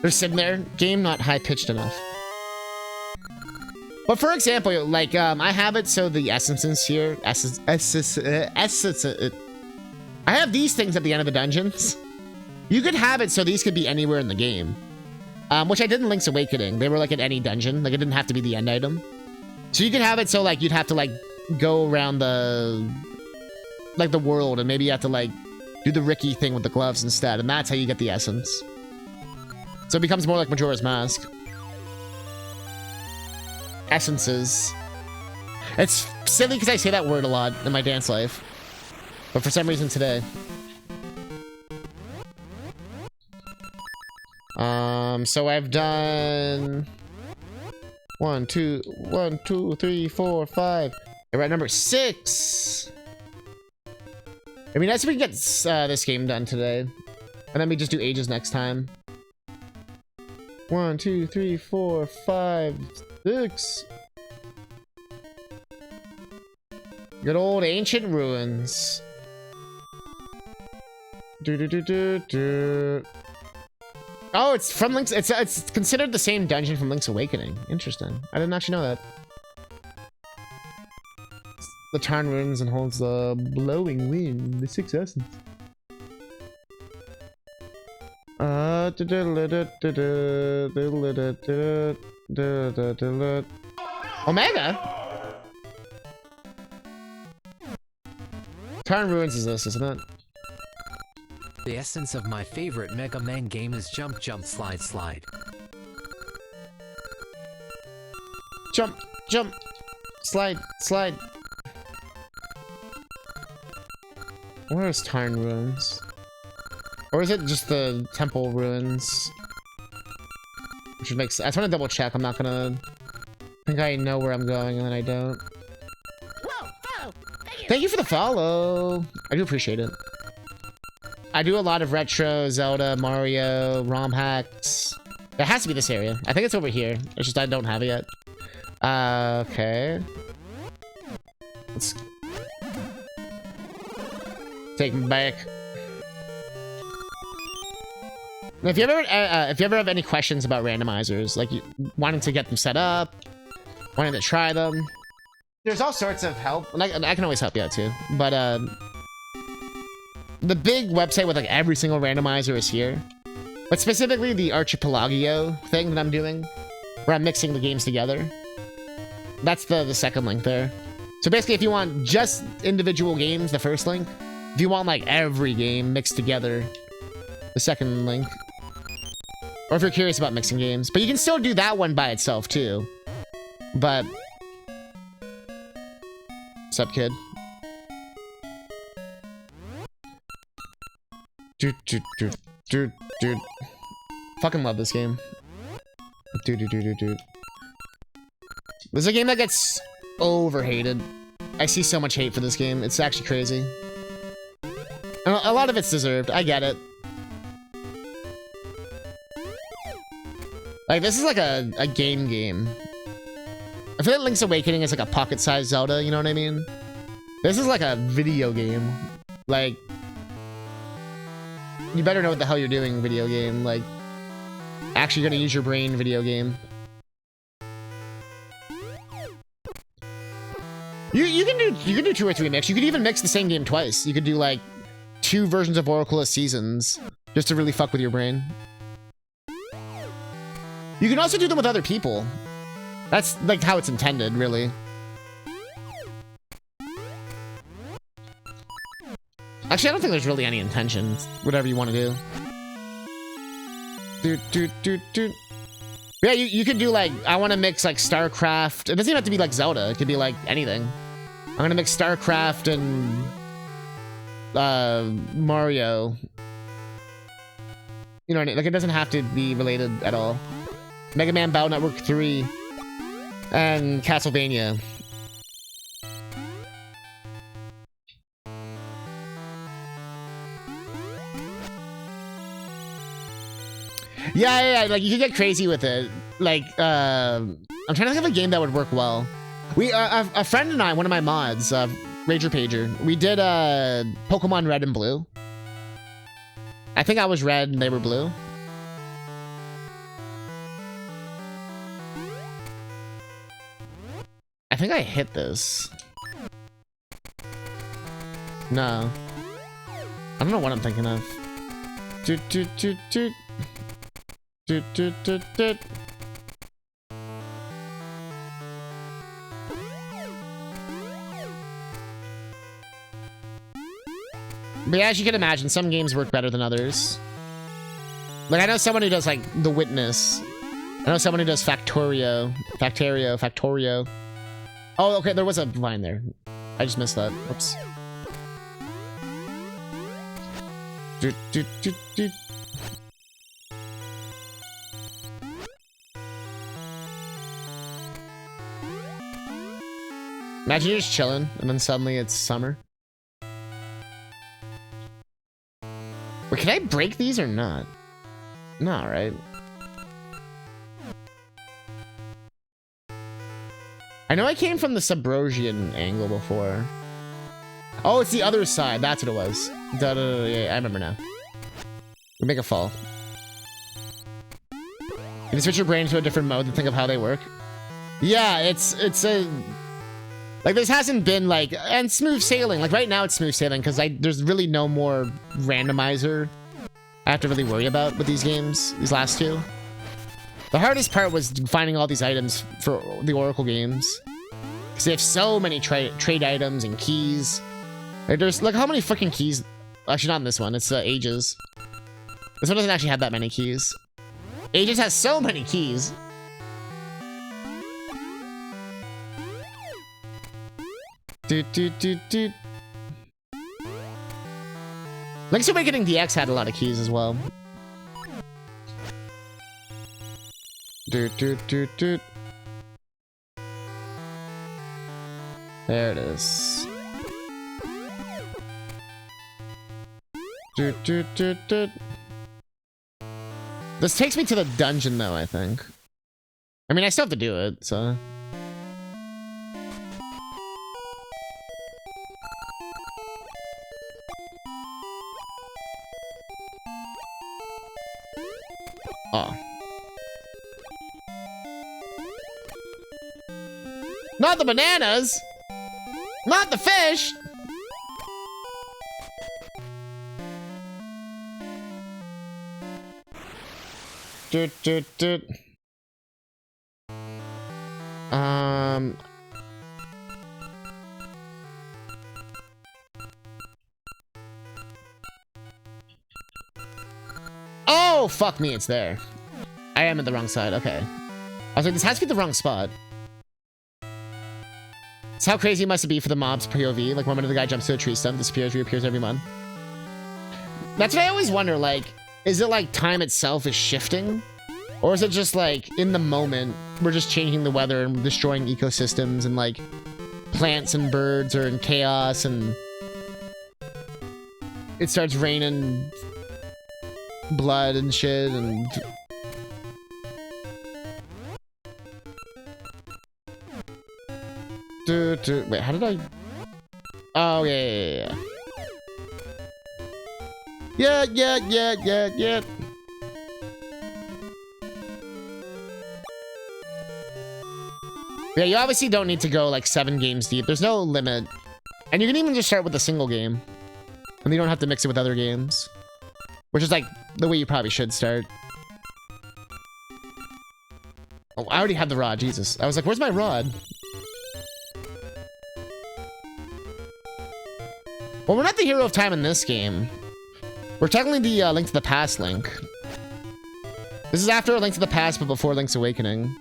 They're sitting there, game not high-pitched enough. But for example, like, I have it so the essences here, I have these things at the end of the dungeons. You could have it so these could be anywhere in the game. Which I did in Link's Awakening. They were like in any dungeon. Like, it didn't have to be the end item. So you could have it so, like, you'd have to, like, go around the... like, the world, and maybe you have to, like, do the Ricky thing with the gloves instead, and that's how you get the essence. So it becomes more like Majora's Mask. Essences. It's silly because I say that word a lot in my dance life. But for some reason today. So I've done... 1, 2, 3, 4, 5. We're at number 6. I mean, nice if we can get this game done today. And then we just do ages next time. 1, 2, 3, 4, 5, 6. Good old ancient ruins. Oh, it's from Link's. It's considered the same dungeon from Link's Awakening. Interesting. I didn't actually know that. The Tarn ruins and holds the blowing wind, the 6 essence. Omega? Tarn ruins is this, isn't it? The essence of my favorite Mega Man game is jump, jump, slide, slide. Jump, jump, slide, slide. Where's Tarn ruins? Or is it just the temple ruins? Which would make sense. I just want to double check. I'm not gonna... I think I know where I'm going and then I don't. Whoa, follow. Thank you for the follow. I do appreciate it. I do a lot of retro, Zelda, Mario, ROM hacks. It has to be this area. I think it's over here. It's just I don't have it yet. Okay. Let's take me back. Now, if you ever have any questions about randomizers, like wanting to get them set up, wanting to try them, there's all sorts of help, and I can always help you out too. But the big website with like every single randomizer is here. But specifically the Archipelago thing that I'm doing, where I'm mixing the games together. That's the second link there. So basically, if you want just individual games, the first link. If you want like every game mixed together, the second link. Or if you're curious about mixing games. But you can still do that one by itself too. But... What's up, kid? Dude. Fucking love this game. Dude. This is a game that gets overhated. I see so much hate for this game. It's actually crazy. And a lot of it's deserved. I get it. Like, this is like a game. I feel like Link's Awakening is like a pocket-sized Zelda, you know what I mean? This is like a video game. Like, you better know what the hell you're doing, video game. Like, actually gonna use your brain, video game. You can do 2 or 3 mix. You could even mix the same game twice. You could do like 2 versions of Oracle as seasons, just to really fuck with your brain. You can also do them with other people. That's like how it's intended, really. Actually, I don't think there's really any intention. Whatever you want to do. Yeah, you could do like, I want to mix like StarCraft. It doesn't even have to be like Zelda. It could be like anything. I'm gonna mix StarCraft and Mario. You know, like it doesn't have to be related at all. Mega Man Battle Network 3 and Castlevania. Yeah, like you could get crazy with it. Like, I'm trying to think of a game that would work well. We, a friend and I, one of my mods, Rager Pager, we did Pokemon Red and Blue. I think I was red and they were blue. I think I hit this. No. I don't know what I'm thinking of. Doot, doot, doot, doot. Doot, doot, doot, doot. But yeah, as you can imagine, some games work better than others. Like, I know someone who does, like, The Witness. I know someone who does Factorio. Oh, okay, there was a line there. I just missed that. Oops. Doot, doot, doot, doot. Imagine you're just chilling, and then suddenly it's summer. Wait, can I break these or not? No, right? I know I came from the Subrosian angle before. Oh, it's the other side. That's what it was. Yeah, I remember now. We make a fall. Can you switch your brain to a different mode and think of how they work? Yeah, it's a... Like, this hasn't been, like... And smooth sailing. Like, right now it's smooth sailing, because there's really no more randomizer I have to really worry about with these games, these last 2. The hardest part was finding all these items for the Oracle games. Because they have so many trade items and keys. Like, there's... Look how many freaking keys... Actually, not in this one. It's Ages. This one doesn't actually have that many keys. Ages has so many keys. Link's Awakening DX had a lot of keys as well. There it is. This takes me to the dungeon though, I think. I mean, I still have to do it, so... Oh. Not the bananas! Not the fish! Doot, doot, doot. Oh, fuck me, it's there. I am at the wrong side, okay. I was like, this has to be the wrong spot. It's how crazy it must be for the mob's POV. Like, when the guy jumps to a tree stump, disappears, reappears every month. That's what I always wonder, like, is it like time itself is shifting? Or is it just like, in the moment, we're just changing the weather and destroying ecosystems and like, plants and birds are in chaos and it starts raining blood and shit and... Wait, how did I... Oh, yeah. Yeah. Yeah, you obviously don't need to go like 7 games deep. There's no limit. And you can even just start with a single game. And you don't have to mix it with other games. Which is like the way you probably should start. Oh, I already have the rod, Jesus. I was like, where's my rod? Well, we're not the hero of time in this game. We're technically the Link to the Past Link. This is after A Link to the Past, but before Link's Awakening.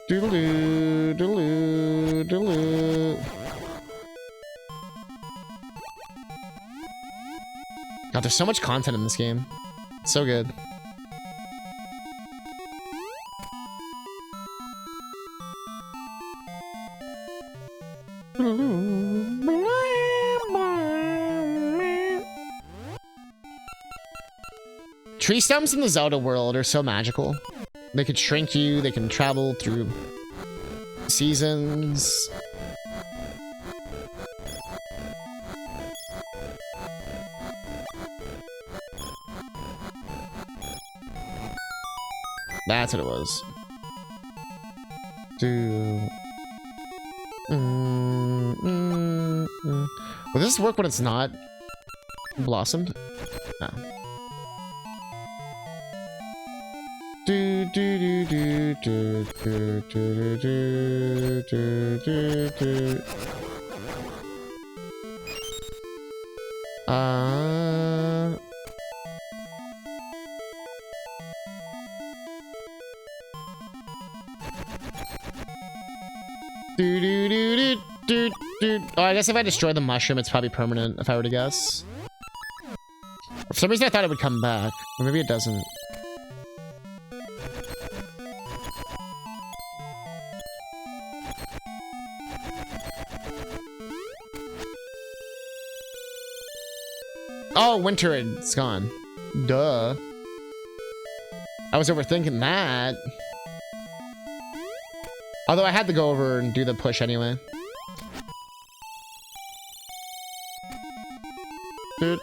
Doodaloo, doodaloo, doodaloo. God, there's so much content in this game. It's so good. Tree stumps in the Zelda world are so magical. They can shrink you, they can travel through seasons. That's what it was. Will this work when it's not blossomed? No. Oh, I guess if I destroy the mushroom, it's probably permanent, if I were to guess. For some reason, I thought it would come back. Or maybe it doesn't. Oh, winter, it's gone. Duh. I was overthinking that. Although I had to go over and do the push anyway. I'm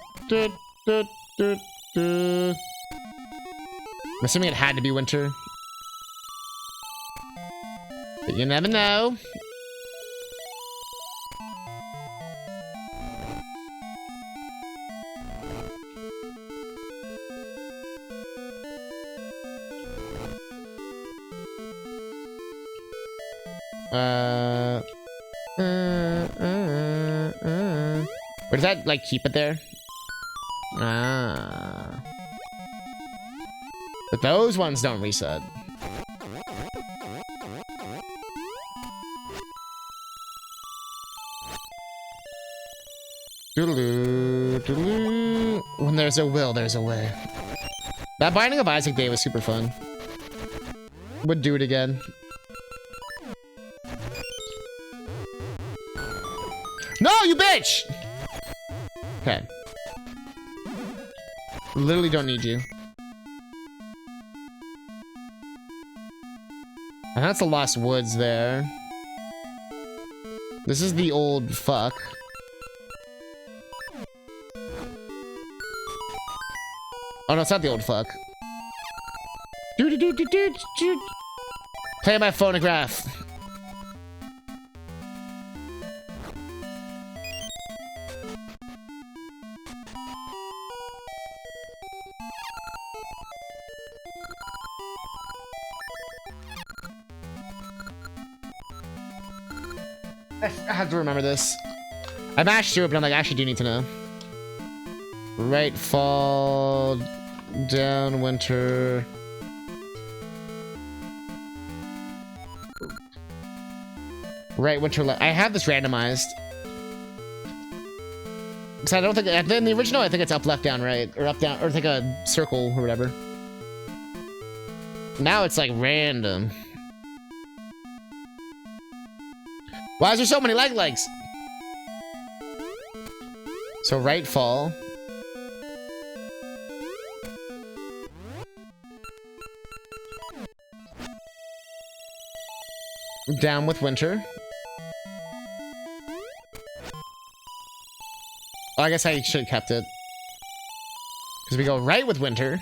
assuming it had to be winter. But you never know. Or does that, like, keep it there? Ah. But those ones don't reset. Doodaloo, doodaloo. When there's a will, there's a way. That Binding of Isaac day was super fun. Would do it again. No, you bitch! Okay. Literally don't need you. And that's the Lost Woods there. This is the old fuck. Oh no, it's not the old fuck. Play my phonograph. I have to remember this. I mashed through it, but I'm like, I actually do need to know. Right, fall, down, winter. Right, winter, left. I have this randomized. Because I don't think, in the original, I think it's up, left, down, right. Or up, down, or it's like a circle or whatever. Now it's like random. Why is there so many legs? So right fall. Down with winter. Oh, I guess I should have kept it. Because we go right with winter.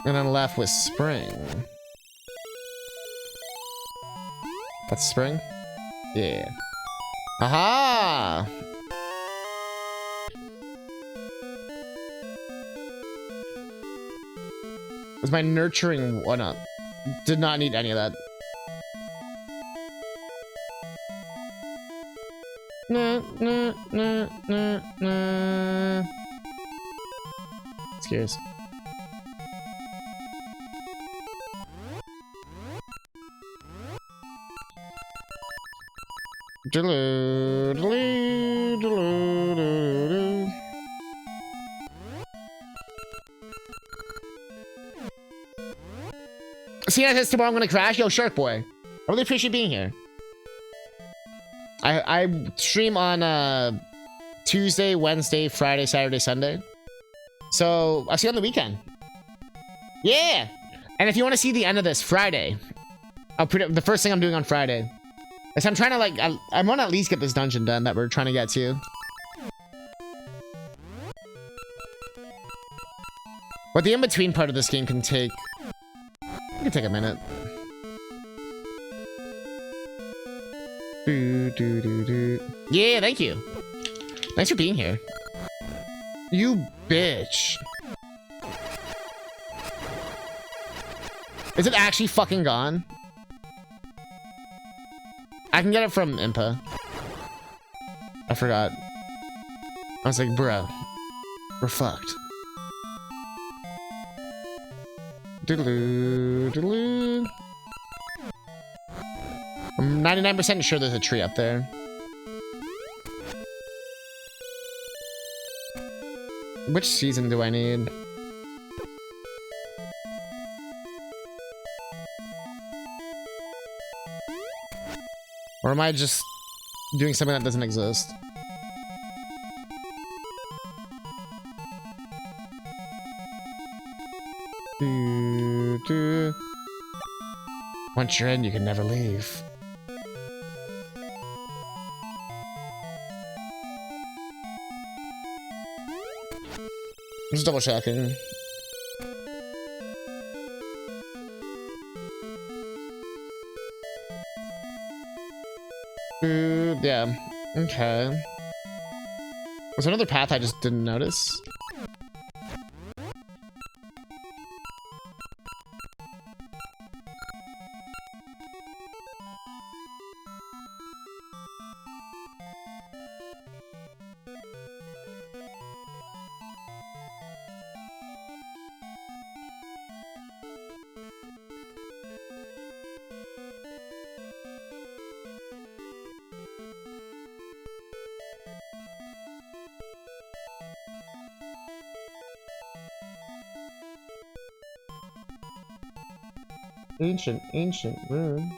And then left with spring. That's spring? Yeah. Aha! Was my nurturing one up? Did not need any of that. Nah, nah, nah, nah, nah. Scares. See, I says tomorrow I'm gonna crash. Yo, Shark Boy, I really appreciate being here. I stream on Tuesday, Wednesday, Friday, Saturday, Sunday. So I'll see you on the weekend. Yeah. And if you want to see the end of this Friday, I'll put it the first thing I'm doing on Friday. Is I'm trying to like I want to at least get this dungeon done that we're trying to get to. But the in-between part of this game can take a minute. Yeah, thank you. Thanks for being here. You bitch. Is it actually fucking gone? I can get it from Impa. I forgot. I was like, bro, we're fucked. Doodaloo, doodaloo. I'm 99% sure there's a tree up there. Which season do I need? Or am I just doing something that doesn't exist? Once you're in, you can never leave. Just double checking. Yeah. Okay. Was there another path I just didn't notice? Ancient ruin.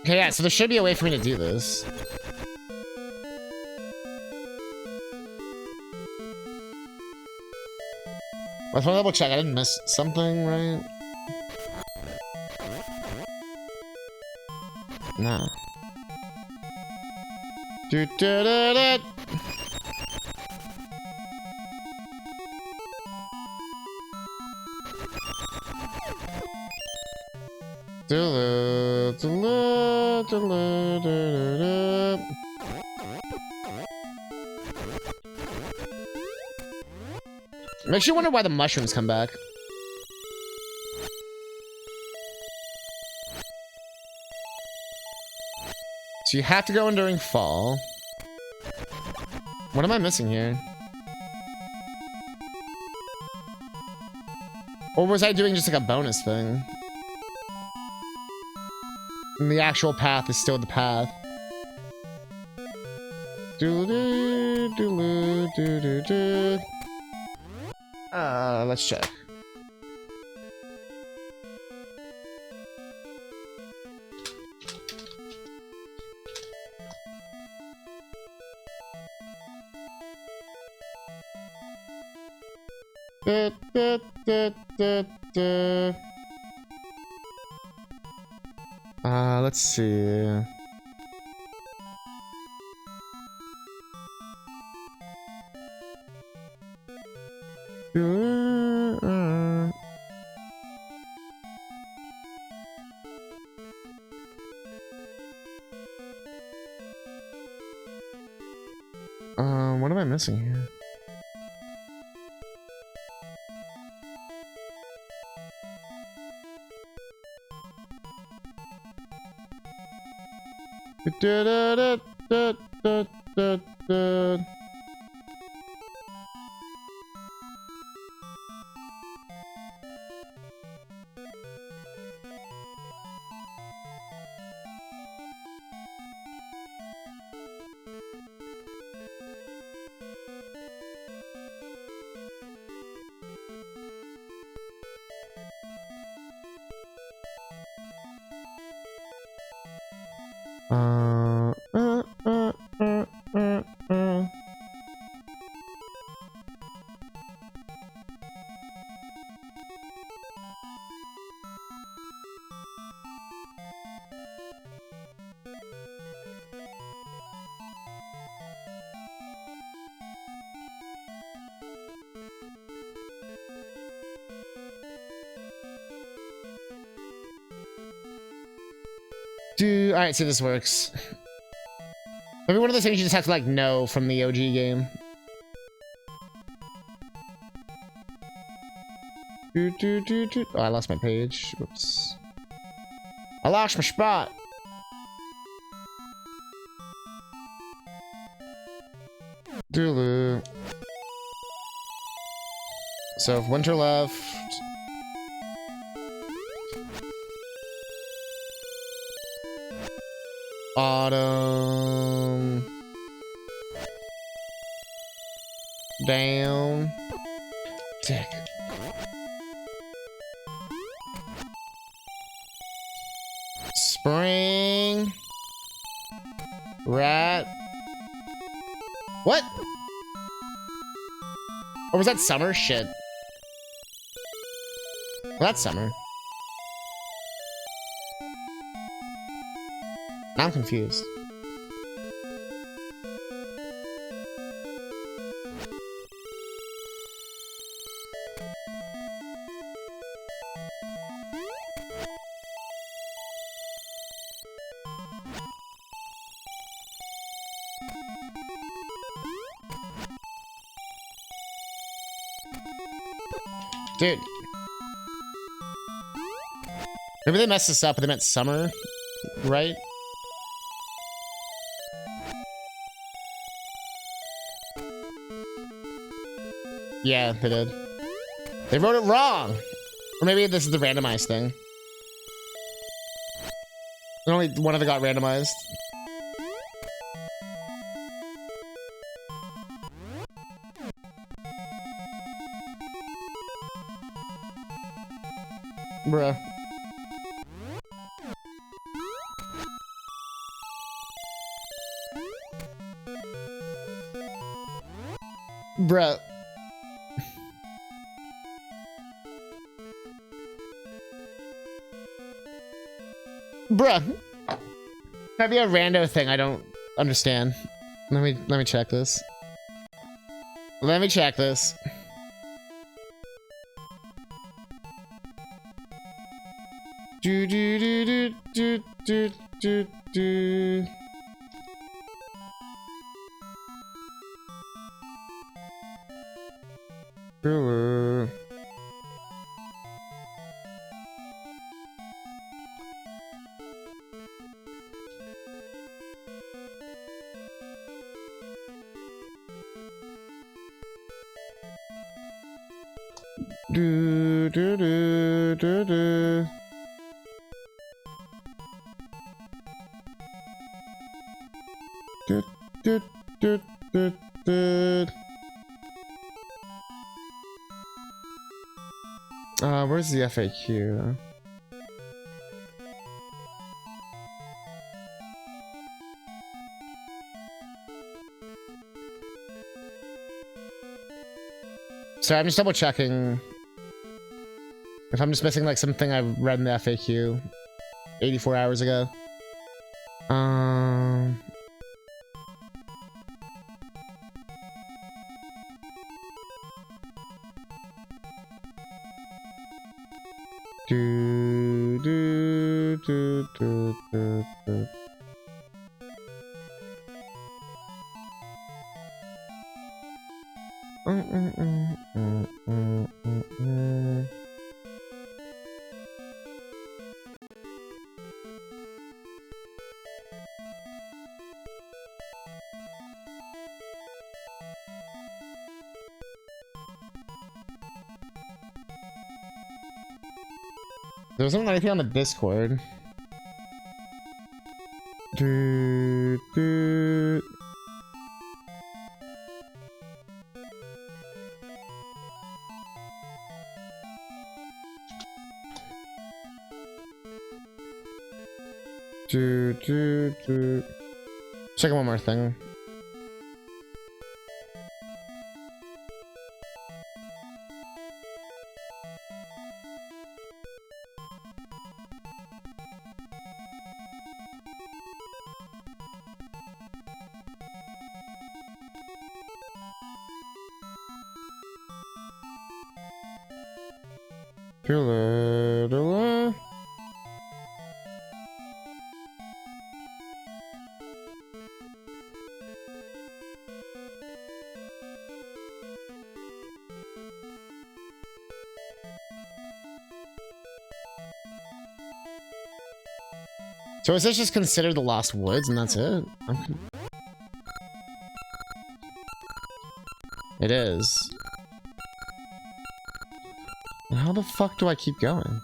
Okay, yeah, so there should be a way for me to do this. I just want to double check. I didn't miss something, right? No. Do do do do. Do do do do do. Makes you wonder why the mushrooms come back. So you have to go in during fall. What am I missing here? Or was I doing just like a bonus thing? And the actual path is still the path. Let's check. Let's see. What am I missing here? Alright, see, this works. Maybe one of those things you just have to, like, know from the OG game. Oh, I lost my page. Whoops. I lost my spot. Doodaloo. So, if winter left... Autumn. Down. Dick. Spring. Rat. What? Or was that summer? Shit. Well, that's summer. Now I'm confused. Dude. Maybe they messed this up, but they meant summer, right? Yeah, they did. They wrote it wrong! Or maybe this is the randomized thing. And only one of them got randomized. Bruh. Bruh. Bruh. Might be a rando thing I don't understand. Let me check this. Let me check this. Do do do do do do do. Hello. Do do do do do. Where's the FAQ? Sorry, I'm just double checking if I'm just missing like something I read in the FAQ 84 hours ago. There wasn't anything on the Discord. Check one more thing. So is this just considered the Lost Woods and that's it? It is. How the fuck do I keep going?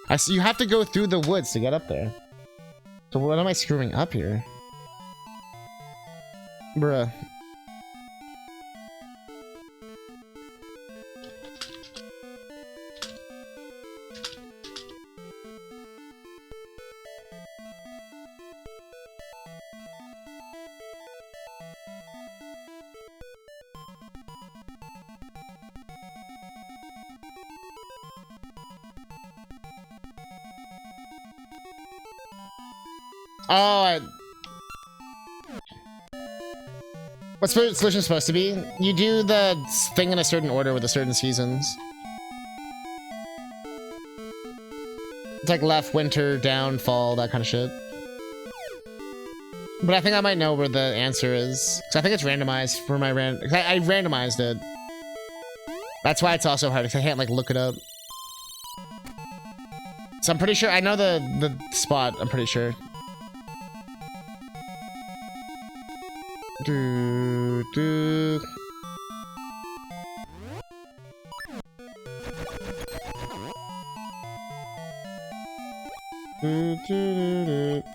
I see you have to go through the woods to get up there. So what am I screwing up here? Bruh. Oh, what's the solution supposed to be? You do the thing in a certain order with the certain seasons. It's like left, winter, down, fall, that kind of shit. But I think I might know where the answer is. Because I think it's randomized for my I randomized it. That's why it's also hard, because I can't like look it up. So I'm pretty sure, I know the spot, I'm pretty sure.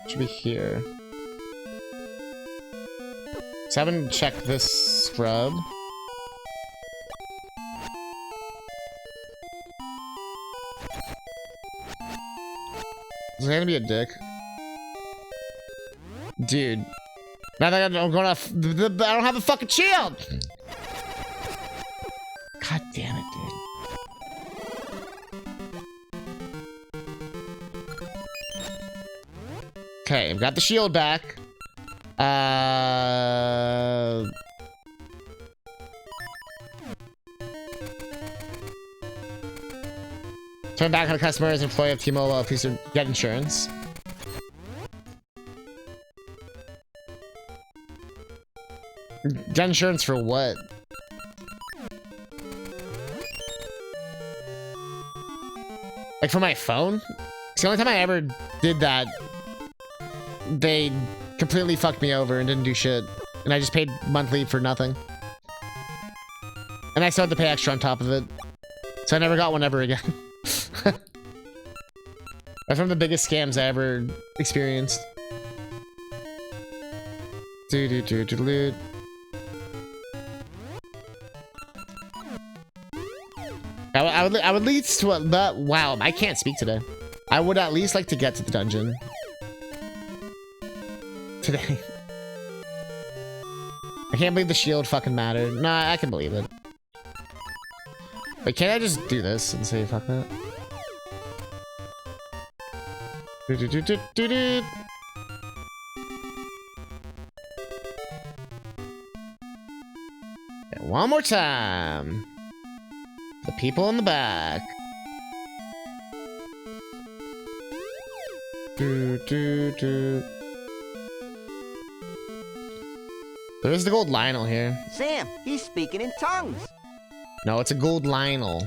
Should be here. So I haven't checked this scrub. Is it gonna be a dick? Dude. Now that I'm going off, I don't have a fucking shield! God damn it, dude. Okay, I've got the shield back. Turn back on the customer as an employee of T-Mobile, please get insurance. Get insurance for what? Like for my phone? It's the only time I ever did that, they completely fucked me over and didn't do shit. And I just paid monthly for nothing. And I still had to pay extra on top of it. So I never got one ever again. That's one of the biggest scams I ever experienced. Do do do do do. I would at least to but wow, I can't speak today. I would at least like to get to the dungeon today. I can't believe the shield fucking mattered. Nah, I can believe it. Wait, can't I just do this and say fuck that? Do do do do do do. Okay, one more time. The people in the back. Do, do, do. There is the gold Lionel here. Sam, he's speaking in tongues. No, it's a gold Lionel.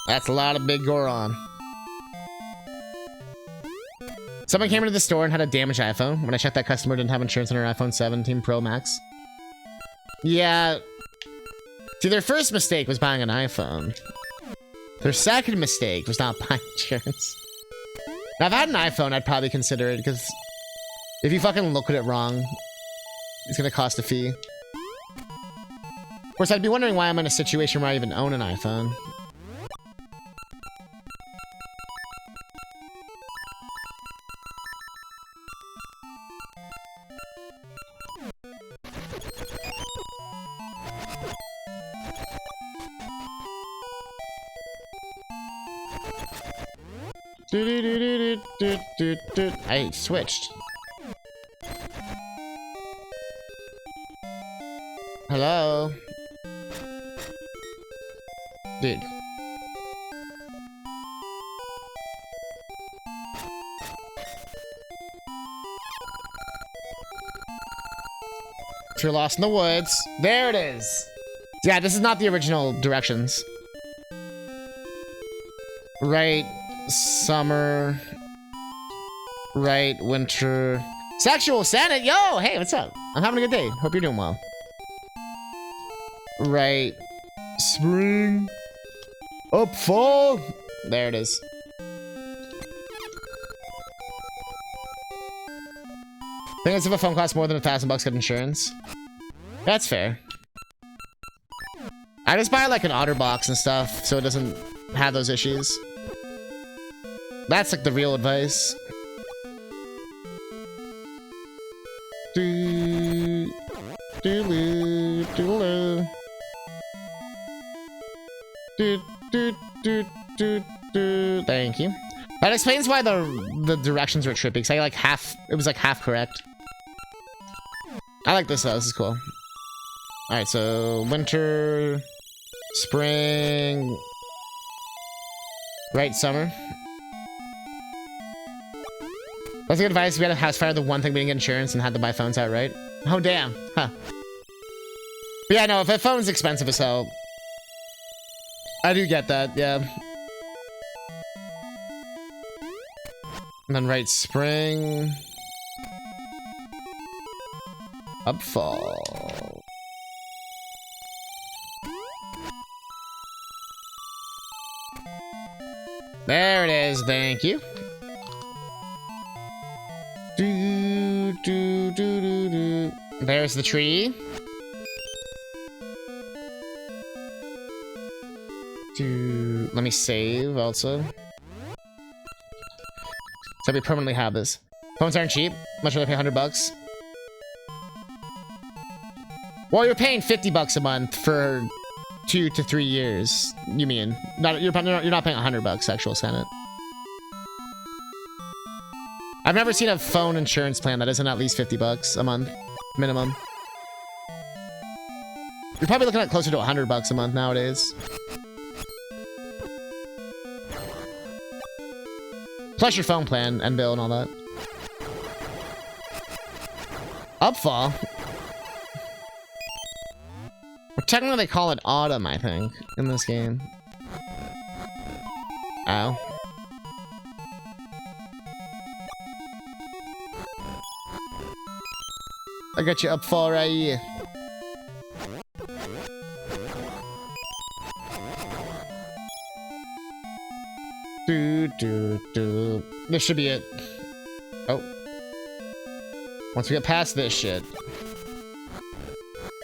That's a lot of big Goron. Someone came into the store and had a damaged iPhone. When I checked, that customer didn't have insurance on her iPhone 17 Pro Max. Yeah. See, their first mistake was buying an iPhone. Their second mistake was not buying insurance. Now, if I had an iPhone, I'd probably consider it, because if you fucking look at it wrong, it's gonna cost a fee. Of course, I'd be wondering why I'm in a situation where I even own an iPhone. I switched. Hello? Dude. If you're lost in the woods, there it is. Yeah, this is not the original directions. Right. Summer, right, winter, sexual Senate. Yo, hey, what's up? I'm having a good day. Hope you're doing well. Right, spring, up fall. There it is. Thing is, if a phone costs more than $1,000, get insurance. That's fair. I just buy like an OtterBox and stuff, so it doesn't have those issues. That's like the real advice. Do, do, do, do, do, do, do, do, do. Thank you. That explains why the directions were trippy. Cause I like half. It was like half correct. I like this though. This is cool. All right, so winter, spring, right, summer. That's good advice. We had a house fire. The one thing we didn't get insurance and had to buy phones outright. Oh, damn. Huh. But yeah, no, if a phone's expensive as hell, I do get that, yeah. And then right, spring. Up fall. There it is. Thank you. Do, do, do, do, do. There's the tree. Let me save also. So we permanently have this. Phones aren't cheap. Much rather pay $100. Well, you're paying $50 a month for 2 to 3 years. You mean? You're not paying $100, actual Senate. I've never seen a phone insurance plan that isn't at least $50 a month, minimum. You're probably looking at closer to $100 a month nowadays. Plus your phone plan and bill and all that. Upfall? Well, technically they call it autumn, I think, in this game. Ow. I got you upfall right here. This should be it. Oh. Once we get past this shit.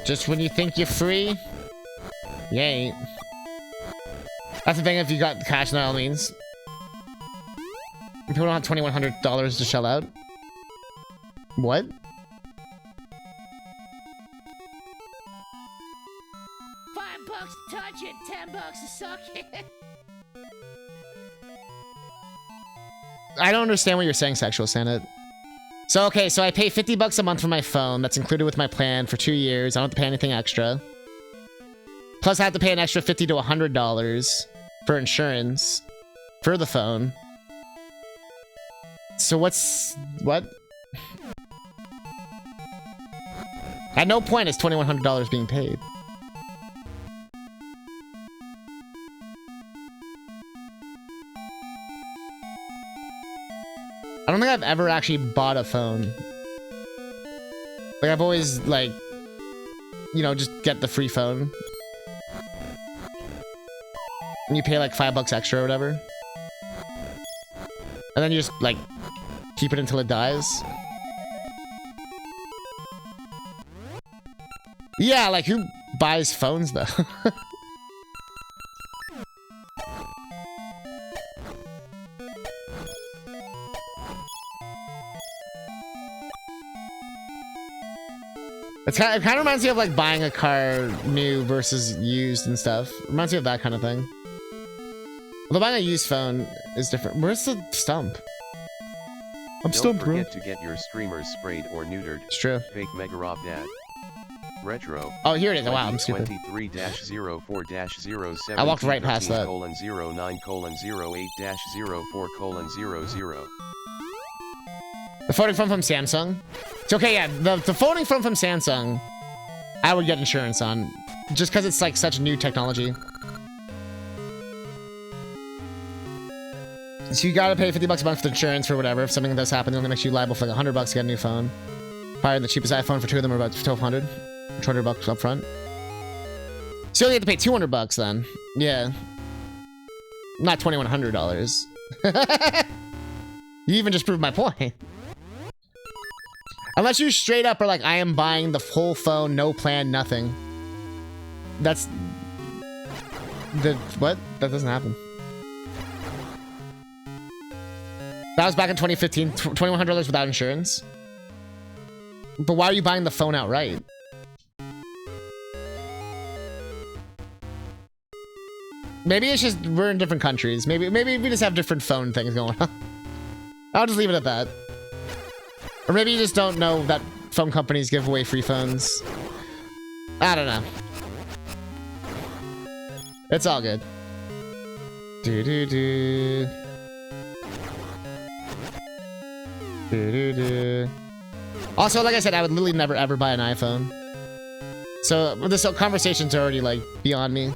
Just when you think you're free, you ain't. That's the thing if you got cash, by all means. People don't have $2,100 to shell out. What? $5 to touch it, $10 to suck it. I don't understand what you're saying, Sexual Santa. So, okay, so I pay $50 a month for my phone. That's included with my plan for 2 years. I don't have to pay anything extra. Plus, I have to pay an extra $50 to $100 for insurance for the phone. So what? At no point is $2,100 being paid. I don't think I've ever actually bought a phone. Like, I've always, like, you know, just get the free phone. And you pay, like, $5 extra or whatever. And then you just, like, keep it until it dies. Yeah, like, who buys phones, though? It kind of reminds me of like buying a car new versus used and stuff. It reminds me of that kind of thing. Although buying a used phone is different. Where's the stump? I'm stumped, bro. Don't forget to get your streamers sprayed or neutered. It's true. Fake Mega Rob Dad. Retro. Oh, here it is. Wow, I'm stupid. 23-04-07. I walked right past that. :09:08-04:00. The phoning phone from Samsung. It's okay, yeah. The phoning phone from Samsung, I would get insurance on, just because it's like such new technology. So you gotta pay $50 a month for insurance for whatever. If something does happen, it only makes you liable for like $100 to get a new phone. Probably the cheapest iPhone for 2 of them are about $1,200, $200 up front. So you only have to pay $200 then. Yeah. Not $2,100. You even just proved my point. Unless you straight up are like, I am buying the whole phone, no plan, nothing. That's... What? That doesn't happen. That was back in 2015, $2,100 without insurance. But why are you buying the phone outright? Maybe it's just we're in different countries. Maybe we just have different phone things going on. I'll just leave it at that. Or maybe you just don't know that phone companies give away free phones. I don't know. It's all good. Also, like I said, I would literally never ever buy an iPhone. So this conversation's already like beyond me.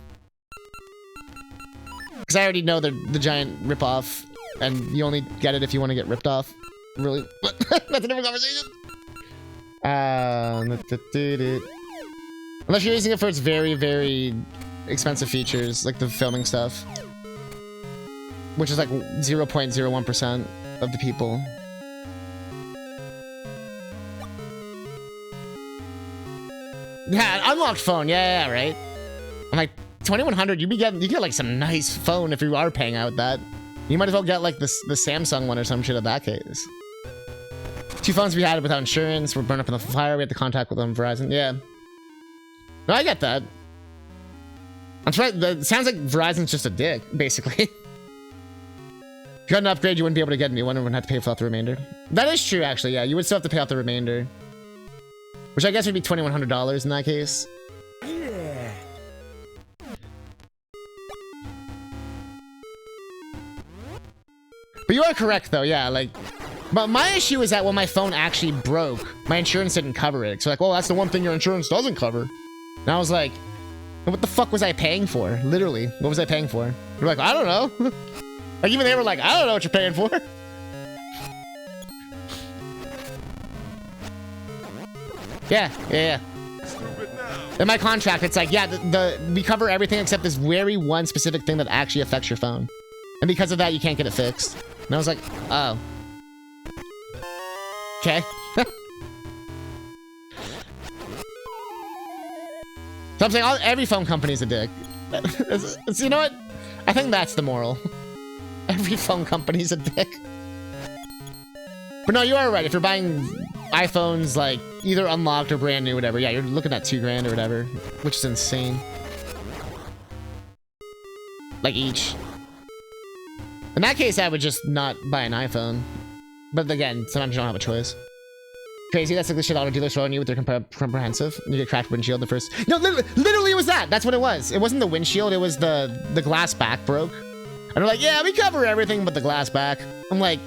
Because I already know the giant ripoff, and you only get it if you want to get ripped off. Really? That's a different conversation. Unless you're using it for its very, very expensive features, like the filming stuff. Which is like 0.01% of the people. Yeah, an unlocked phone. Yeah, right. I'm like, 2,100. You get like some nice phone if you are paying out that. You might as well get like the Samsung one or some shit in that case. 2 phones we had without insurance were burned up in the fire. We had to contact with them, Verizon. Yeah. No, I get that. I'm trying. It sounds like Verizon's just a dick, basically. If you got an upgrade, you wouldn't be able to get a new one and wouldn't have to pay off the remainder. That is true, actually. Yeah, you would still have to pay off the remainder. Which I guess would be $2,100 in that case. Yeah. But you are correct, though. Yeah, like... But my issue is that when my phone actually broke, my insurance didn't cover it. So like, well, that's the one thing your insurance doesn't cover. And I was like, what the fuck was I paying for? Literally, what was I paying for? You're like, I don't know. Like, even they were like, I don't know what you're paying for. Yeah. In my contract, it's like, yeah, we cover everything except this very one specific thing that actually affects your phone. And because of that, you can't get it fixed. And I was like, oh. Okay. So I'm saying every phone company's a dick. You know what? I think that's the moral. Every phone company's a dick. But no, you are right. If you're buying iPhones, like, either unlocked or brand new, whatever, yeah, you're looking at $2 grand or whatever, which is insane. Like, each. In that case, I would just not buy an iPhone. But again, sometimes you don't have a choice. Crazy, that's like the shit auto dealers throwing you with their comprehensive. You get cracked windshield the first. No, literally it was that. That's what it was. It wasn't the windshield, it was the glass back broke. And they're like, yeah, we cover everything but the glass back. I'm like,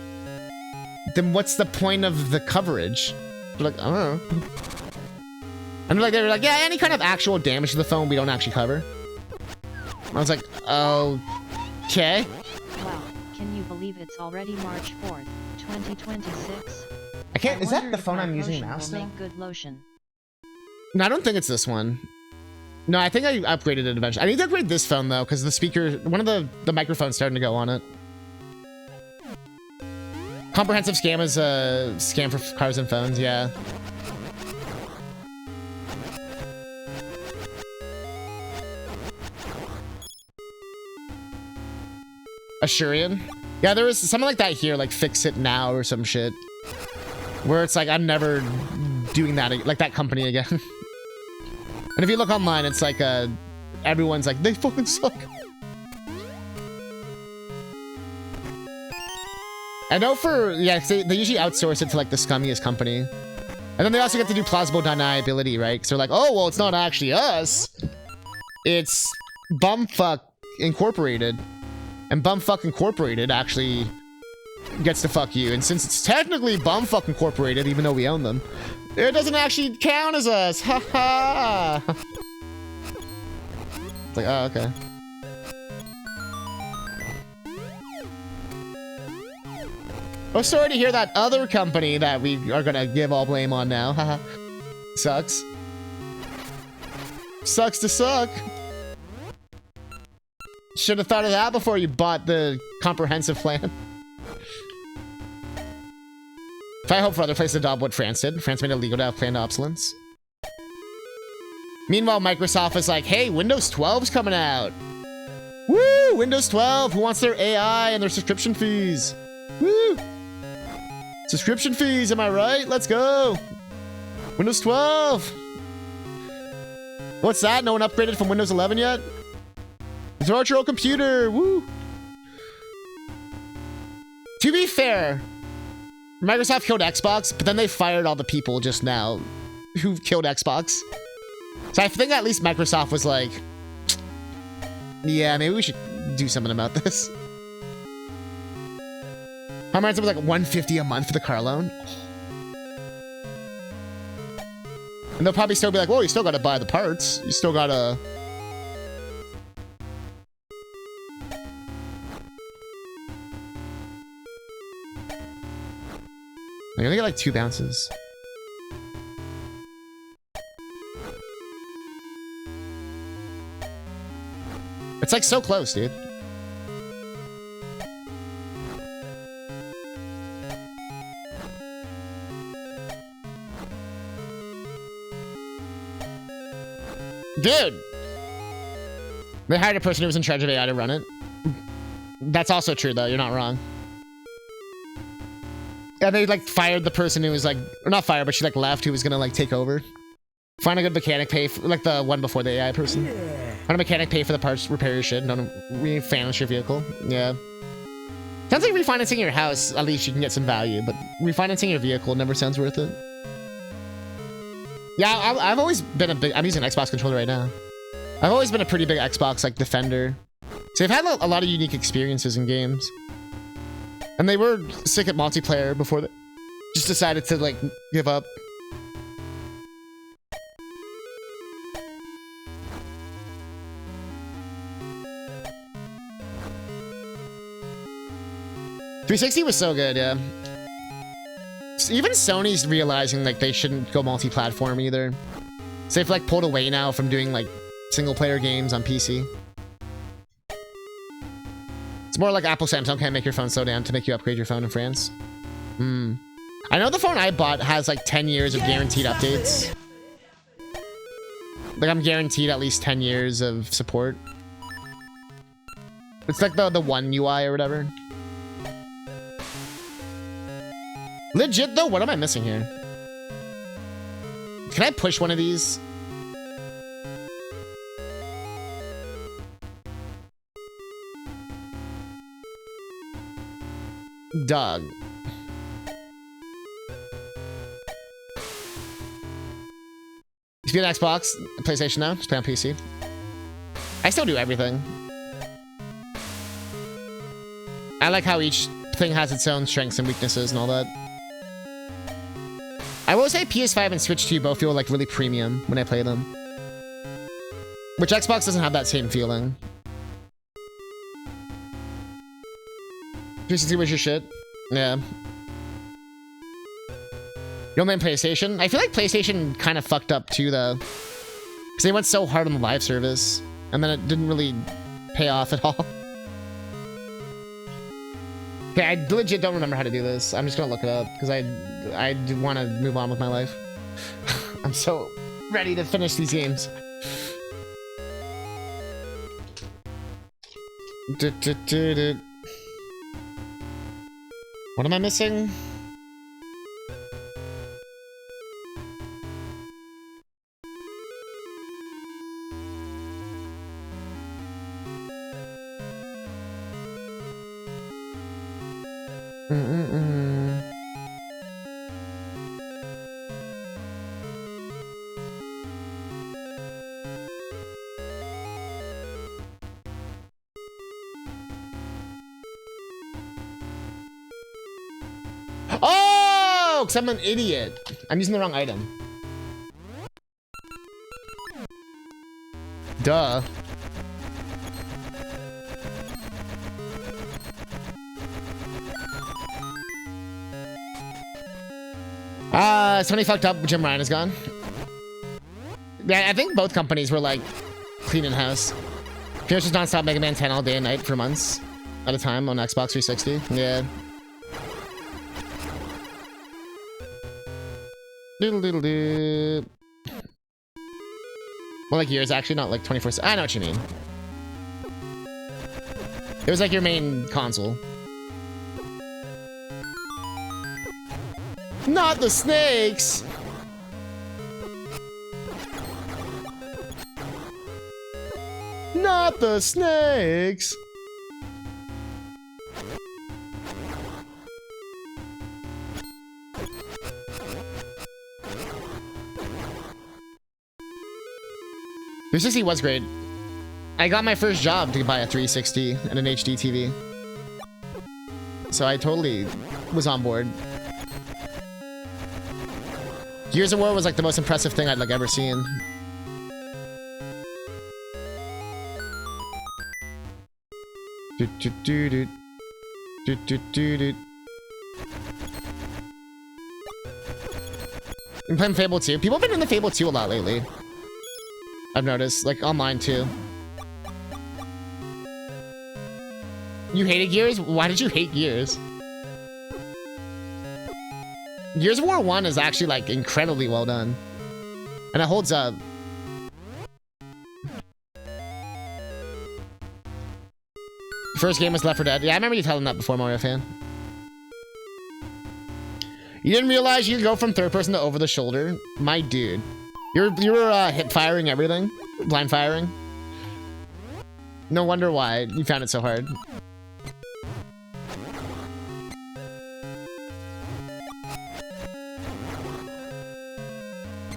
then what's the point of the coverage? They're like, I don't know. And they're like, yeah, any kind of actual damage to the phone we don't actually cover. I was like, okay. Wow, can you believe it's already March 4th, 2026? I can't. Is that the phone I'm using now? Make good lotion. No, I don't think it's this one. No, I think I upgraded it eventually. I need to upgrade this phone though, because the speaker, one of the microphones starting to go on it. Comprehensive scam is a scam for cars and phones. Yeah. Assurian. Yeah, there was something like that here, like Fix It Now or some shit. Where it's like, I'm never doing that, like that company again. And if you look online, it's like, everyone's like, they fucking suck. I know for, yeah, they usually outsource it to like the scummiest company. And then they also get to do plausible deniability, right? Because they're like, oh, well, it's not actually us. It's Bumfuck Incorporated. And Bumfuck Incorporated actually gets to fuck you. And since it's technically Bumfuck Incorporated, even though we own them, it doesn't actually count as us. Ha ha. It's like, oh, okay. Oh, sorry to hear that other company that we are gonna give all blame on now. Haha. Sucks. Sucks to suck. Should have thought of that before you bought the comprehensive plan. If I hope for other places to adopt what France did. France made it illegal to have planned obsolescence. Meanwhile, Microsoft is like, hey, Windows 12's coming out. Woo! Windows 12! Who wants their AI and their subscription fees? Woo! Subscription fees, am I right? Let's go! Windows 12! What's that? No one upgraded from Windows 11 yet? Throw out your old computer! Woo! To be fair, Microsoft killed Xbox, but then they fired all the people just now who killed Xbox. So I think at least Microsoft was like, yeah, maybe we should do something about this. How much was like $150 a month for the car loan? And they'll probably still be like, well, you still gotta buy the parts. You still gotta... I only get like 2 bounces. It's like so close, dude. Dude! They hired a person who was in charge of AI to run it. That's also true, though. You're not wrong. Yeah, they, like, fired the person who was, like... Or not fired, but she, like, left who was gonna, like, take over. Find a good mechanic, pay for... Like, the one before the AI person. Find a mechanic, pay for the parts, repair your shit. Don't refinance your vehicle. Yeah. Sounds like refinancing your house, at least you can get some value. But refinancing your vehicle never sounds worth it. Yeah, I've always been a big... I'm using an Xbox controller right now. I've always been a pretty big Xbox, like, defender. So I've had a lot of unique experiences in games. And they were sick at multiplayer before they just decided to, like, give up. .360 was so good, yeah. Even Sony's realizing, like, they shouldn't go multi-platform either. So they've, like, pulled away now from doing, like, single-player games on PC. It's more like Apple Samsung can't make your phone slow down to make you upgrade your phone in France. I know the phone I bought has like 10 years of guaranteed updates. Like I'm guaranteed at least 10 years of support. It's like the One UI or whatever. Legit though, what am I missing here? Can I push one of these? Doug. If you get an Xbox, PlayStation now, just play on PC. I still do everything. I like how each thing has its own strengths and weaknesses and all that. I will say PS5 and Switch 2 both feel like really premium when I play them. Which Xbox doesn't have that same feeling. 360 was your shit? Yeah. You don't blame PlayStation? I feel like PlayStation kind of fucked up too though. Because they went so hard on the live service. And then it didn't really pay off at all. Okay, I legit don't remember how to do this. I'm just gonna look it up because I want to move on with my life. I'm so ready to finish these games. What am I missing? Oh, because I'm an idiot. I'm using the wrong item. Duh. Somebody fucked up. Jim Ryan is gone. Yeah, I think both companies were like cleaning house. Finish was non-stop Mega Man 10 all day and night for months at a time on Xbox 360. Yeah. Doodle doodle doo. Well, like years actually, not like 24/7. I know what you mean. It was like your main console. Not the snakes! Not the snakes! The 360 was great. I got my first job to buy a 360 and an HD TV. So I totally was on board. Gears of War was like the most impressive thing I'd like ever seen. I'm playing Fable 2. People have been in the Fable 2 a lot lately. I've noticed, like online too. You hated Gears? Why did you hate Gears? Gears of War 1 is actually like incredibly well done. And it holds up. First game was Left 4 Dead. Yeah, I remember you telling that before, Mario fan. You didn't realize you could go from third person to over the shoulder? My dude. You were hip firing everything? Blind firing? No wonder why you found it so hard.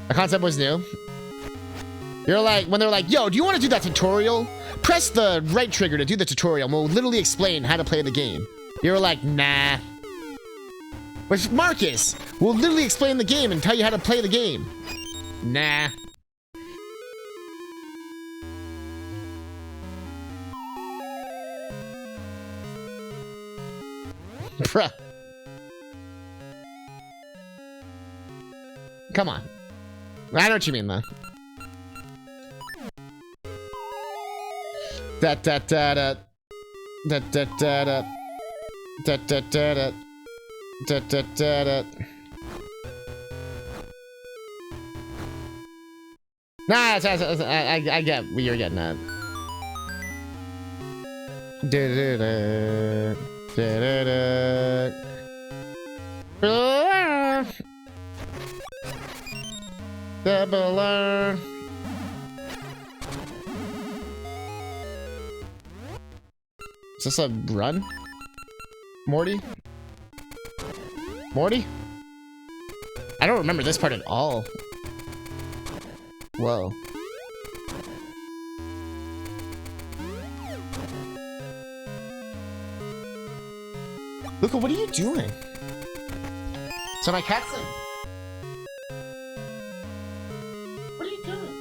The concept was new. You're like, when they're like, yo, do you want to do that tutorial? Press the right trigger to do the tutorial and we'll literally explain how to play the game. You're like, nah. But Marcus, we'll literally explain the game and tell you how to play the game. Nah. Bruh. Come on. I know what you mean, though. Da da da da. Da da da da. Da da da da. Nah, I get what you're getting at. Da da da. Da da da. Double. Is this a run? Morty? Morty? I don't remember this part at all. Whoa. Luca, what are you doing? So my cat's like... What are you doing?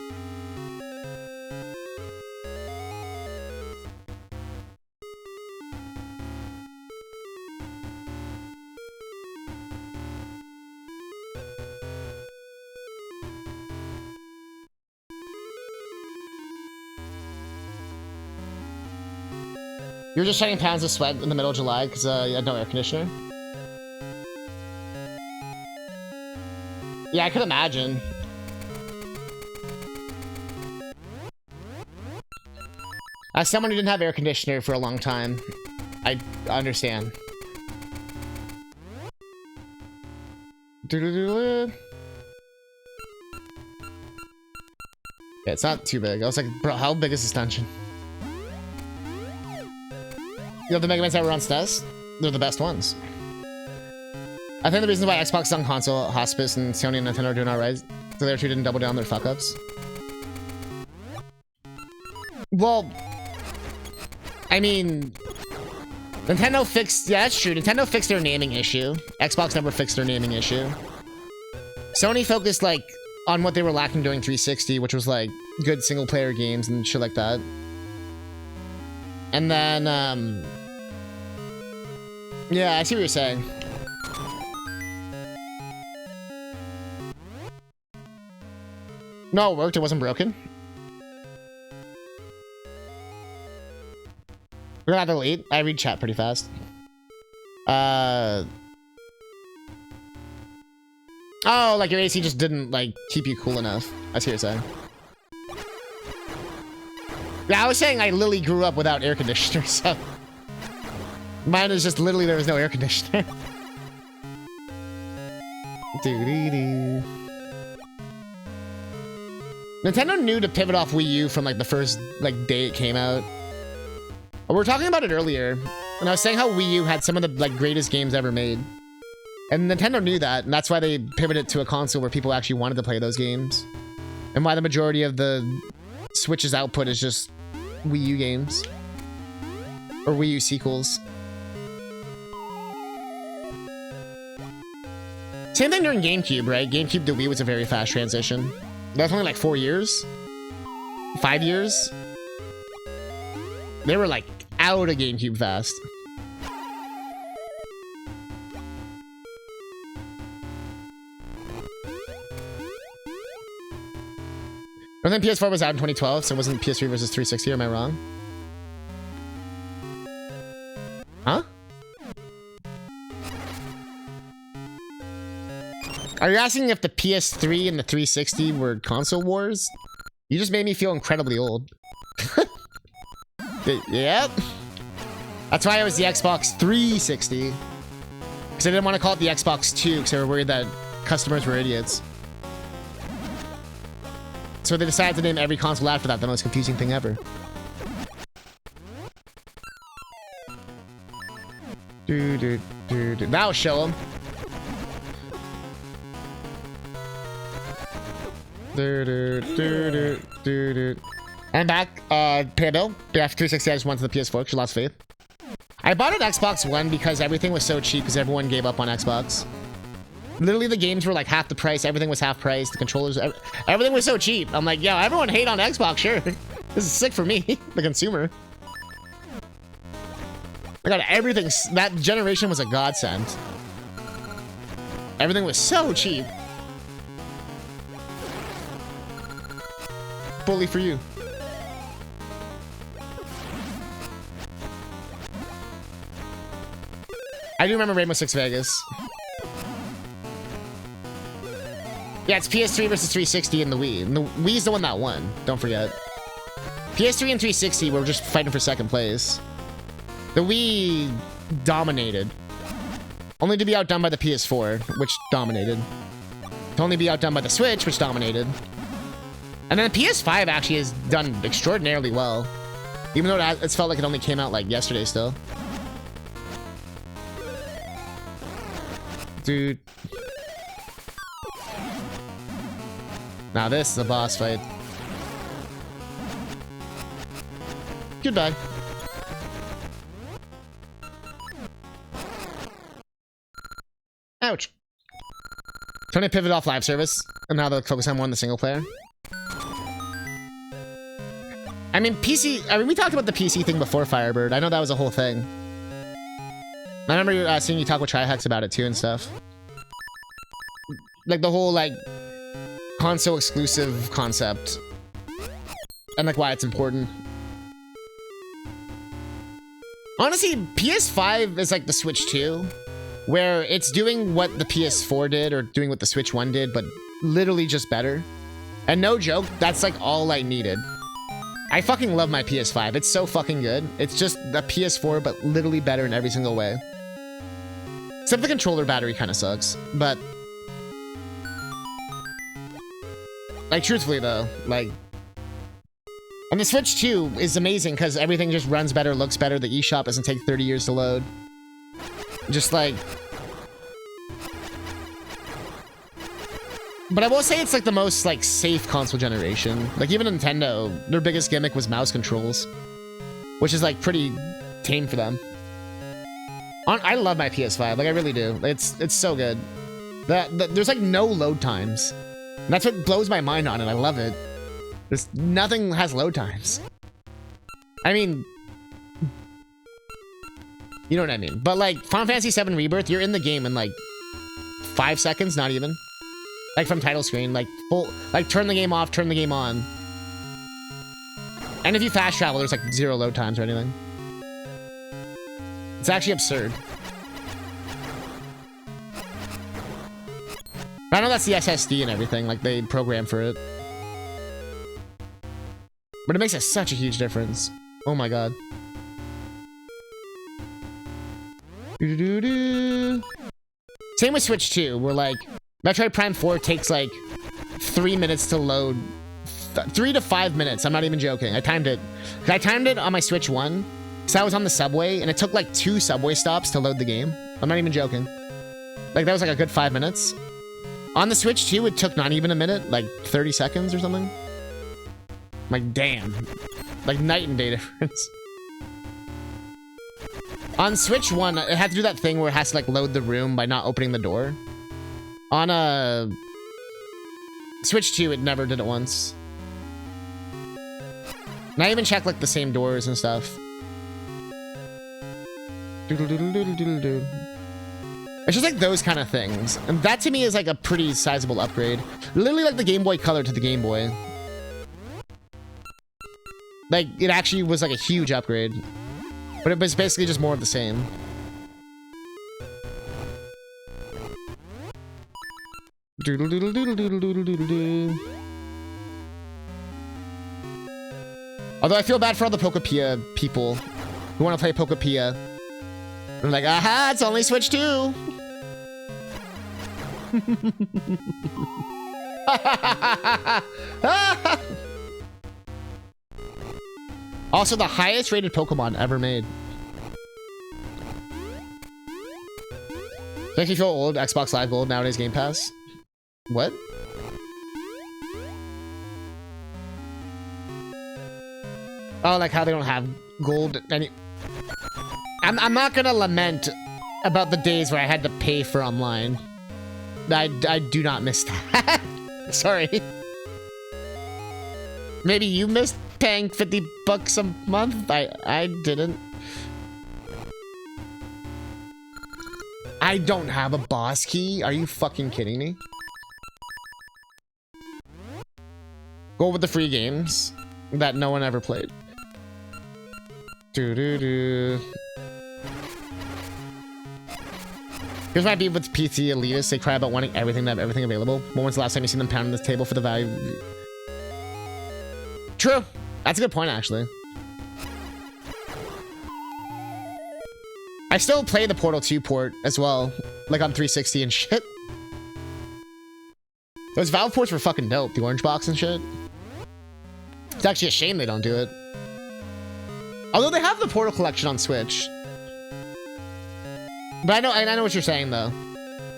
You were just shedding pounds of sweat in the middle of July because you had no air conditioner? Yeah, I could imagine. As someone who didn't have air conditioner for a long time, I understand. Yeah, it's not too big. I was like, bro, how big is this dungeon? You know the Mega Mans that were on SNES? They're the best ones. I think the reason why Xbox is on console hospice and Sony and Nintendo are doing alright, so their two didn't double down their fuck-ups. Well, I mean, Nintendo fixed... Yeah, that's true. Nintendo fixed their naming issue. Xbox never fixed their naming issue. Sony focused, like, on what they were lacking during 360, which was, like, good single-player games and shit like that. And then, yeah, I see what you're saying. No, it worked. It wasn't broken. We're rather late. I read chat pretty fast. Oh, like your AC just didn't, like, keep you cool enough. I see what you're saying. Yeah, I was saying I literally grew up without air conditioner, so... Mine is just literally there was no air conditioner. Doo-doo-doo. Nintendo knew to pivot off Wii U from, like, the first, like, day it came out. We were talking about it earlier, and I was saying how Wii U had some of the, like, greatest games ever made. And Nintendo knew that, and that's why they pivoted to a console where people actually wanted to play those games. And why the majority of the Switch's output is just Wii U games. Or Wii U sequels. Same thing during GameCube, right? GameCube to Wii was a very fast transition. That's only like 4 years? 5 years? They were like out of GameCube fast. I think PS4 was out in 2012, so it wasn't PS3 versus 360, am I wrong? Huh? Are you asking if the PS3 and the 360 were console wars? You just made me feel incredibly old. Yep. That's why it was the Xbox 360. Because I didn't want to call it the Xbox 2 because they were worried that customers were idiots. So they decided to name every console after that, the most confusing thing ever. That'll show them. I'm back. Pay a bill. After 360, I just went to the PS4 because you lost faith. I bought an Xbox One because everything was so cheap because everyone gave up on Xbox. Literally, the games were like half the price. Everything was half price. The controllers, everything was so cheap. I'm like, yo, everyone hate on Xbox, sure. This is sick for me, the consumer. I got everything. That generation was a godsend. Everything was so cheap. Fully for you. I do remember Rainbow Six Vegas. Yeah, it's PS3 versus 360 in the Wii. And the Wii's the one that won. Don't forget. PS3 and 360 were just fighting for second place. The Wii dominated. Only to be outdone by the PS4, which dominated. To only be outdone by the Switch, which dominated. And then the PS5 actually has done extraordinarily well. Even though it's felt like it only came out like yesterday still. Dude. Now this is a boss fight. Goodbye. Ouch. Tony pivot off live service, and now they'll focus on more on the single player. I mean, we talked about the PC thing before Firebird. I know that was a whole thing. I remember seeing you talk with Trihex about it too and stuff. Like the whole, like, console exclusive concept. And like why it's important. Honestly, PS5 is like the Switch 2, where it's doing what the PS4 did or doing what the Switch 1 did, but literally just better. And no joke, that's like all I needed. I fucking love my PS5. It's so fucking good. It's just the PS4, but literally better in every single way. Except the controller battery kind of sucks, but... like, truthfully though, like... and the Switch 2 is amazing because everything just runs better, looks better. The eShop doesn't take 30 years to load. Just like... but I will say it's like the most like safe console generation. Like even Nintendo, their biggest gimmick was mouse controls, which is like pretty tame for them. I love my PS5, like I really do. It's so good. There's like no load times. And that's what blows my mind on it. I love it. Nothing has load times. I mean, you know what I mean. But like Final Fantasy VII Rebirth, you're in the game in like 5 seconds, not even. Like from title screen, like full, like turn the game off, turn the game on. And if you fast travel, there's like 0 load times or anything. It's actually absurd. But I know that's the SSD and everything, like they program for it. But it makes such a huge difference. Oh my god. Same with Switch 2, where like Metroid Prime 4 takes like 3 minutes to load. 3 to 5 minutes. I'm not even joking. I timed it. I timed it on my Switch 1. So I was on the subway and it took like 2 subway stops to load the game. I'm not even joking. Like that was like a good 5 minutes. On the Switch 2, it took not even a minute, like 30 seconds or something. I'm like, damn. Like night and day difference. On Switch 1, it had to do that thing where it has to like load the room by not opening the door. On Switch 2, it never did it once. And I even checked like the same doors and stuff. It's just like those kind of things. And that to me is like a pretty sizable upgrade. Literally like the Game Boy Color to the Game Boy. Like, it actually was like a huge upgrade. But it was basically just more of the same. Although I feel bad for all the Pokepia people who want to play Pokepia. They're like, aha, it's only Switch 2. Also, the highest rated Pokemon ever made. Makes me feel old. Xbox Live Gold, nowadays Game Pass. What? Oh, like how they don't have gold any... I'm not gonna lament about the days where I had to pay for online. I do not miss that. Sorry. Maybe you missed paying 50 bucks a month? I didn't. I don't have a boss key? Are you fucking kidding me? Go with the free games that no one ever played. Here's my beef with PC elitists. They cry about wanting everything to have everything available. When was the last time you seen them pounding this table for the value? True. That's a good point, actually. I still play the Portal 2 port as well, like on 360 and shit. Those Valve ports were fucking dope, the orange box and shit. It's actually a shame they don't do it. Although they have the Portal collection on Switch. But I know what you're saying though.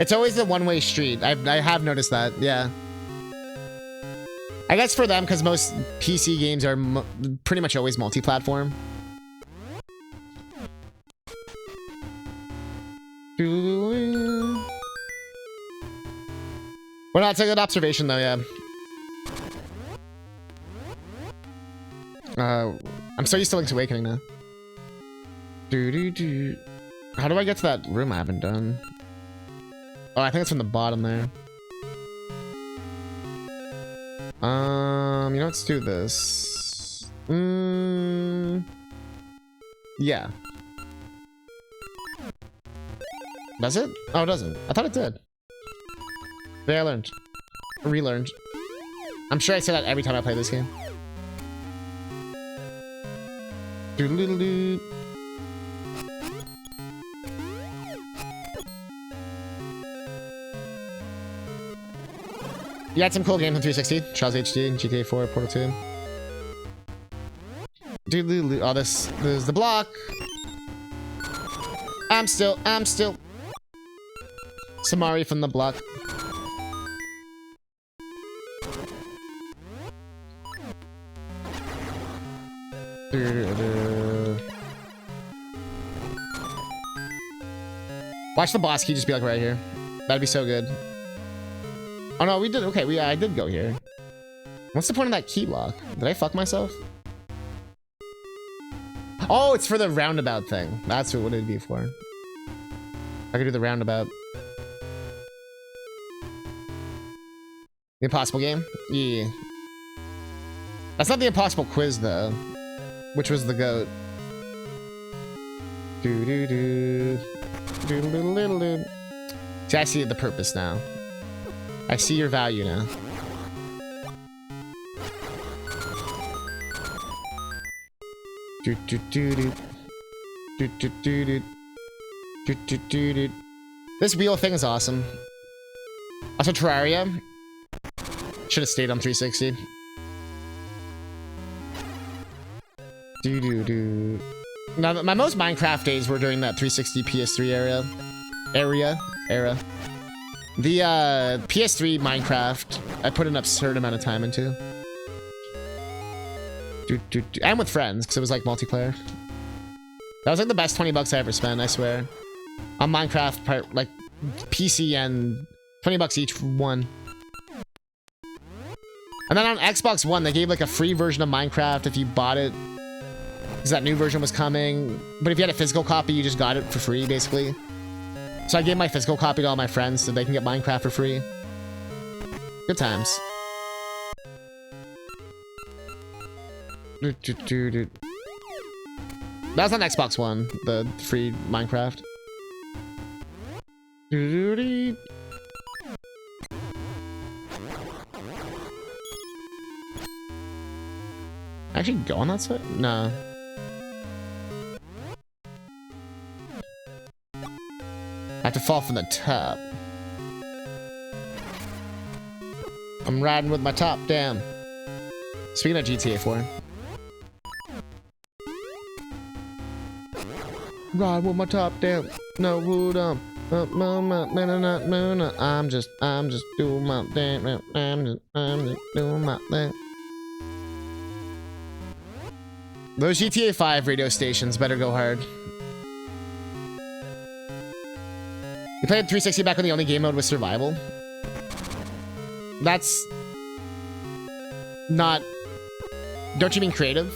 It's always a one-way street. I have noticed that, yeah. I guess for them, because most PC games are pretty much always multi-platform. Well, that's a good observation, though, yeah. I'm so used to Link's Awakening now. How do I get to that room I haven't done? Oh, I think it's from the bottom there. You know, let's do this. Yeah. Does it? Oh, it doesn't. I thought it did. There, I learned. Relearned. I'm sure I say that every time I play this game. Doodle-doodle-doo. You had some cool games on 360. Trials HD, GTA 4, Portal 2. Doodle-doodle-doo. Oh, this is the block. I'm still. Samari from the block. Watch the boss key just be like right here. That'd be so good. Oh no, we did. Okay, I did go here. What's the point of that key lock? Did I fuck myself? Oh, it's for the roundabout thing. That's what it'd be for. I could do the roundabout. The Impossible game? Yeah. That's not the Impossible quiz, though. Which was the GOAT. Doo-doo-doo. Doodle-doodle-doodle-doo. See, I see the purpose now. I see your value now. Do-do-do-do. Do-do-do-do. Do-do-do-do. This wheel thing is awesome. Also, Terraria. Should have stayed on 360. Do-do-do. Now, my most Minecraft days were during that 360 PS3 era. The PS3 Minecraft, I put an absurd amount of time into. And with friends, because it was like multiplayer. That was like the best 20 bucks I ever spent, I swear. On Minecraft, like PC and 20 bucks each one. And then on Xbox One, they gave like a free version of Minecraft if you bought it. Because that new version was coming. But if you had a physical copy, you just got it for free, basically. So I gave my physical copy to all my friends so they can get Minecraft for free. Good times. That was on Xbox One, the free Minecraft. Actually go on that side? No. I have to fall from the top. I'm riding with my top down. Speaking of GTA 4. Ride with my top down. No wood I'm just doing my thing. I'm just doing my thing. Those GTA 5 radio stations better go hard. You played 360 back when the only game mode was survival? That's not... Don't you mean creative?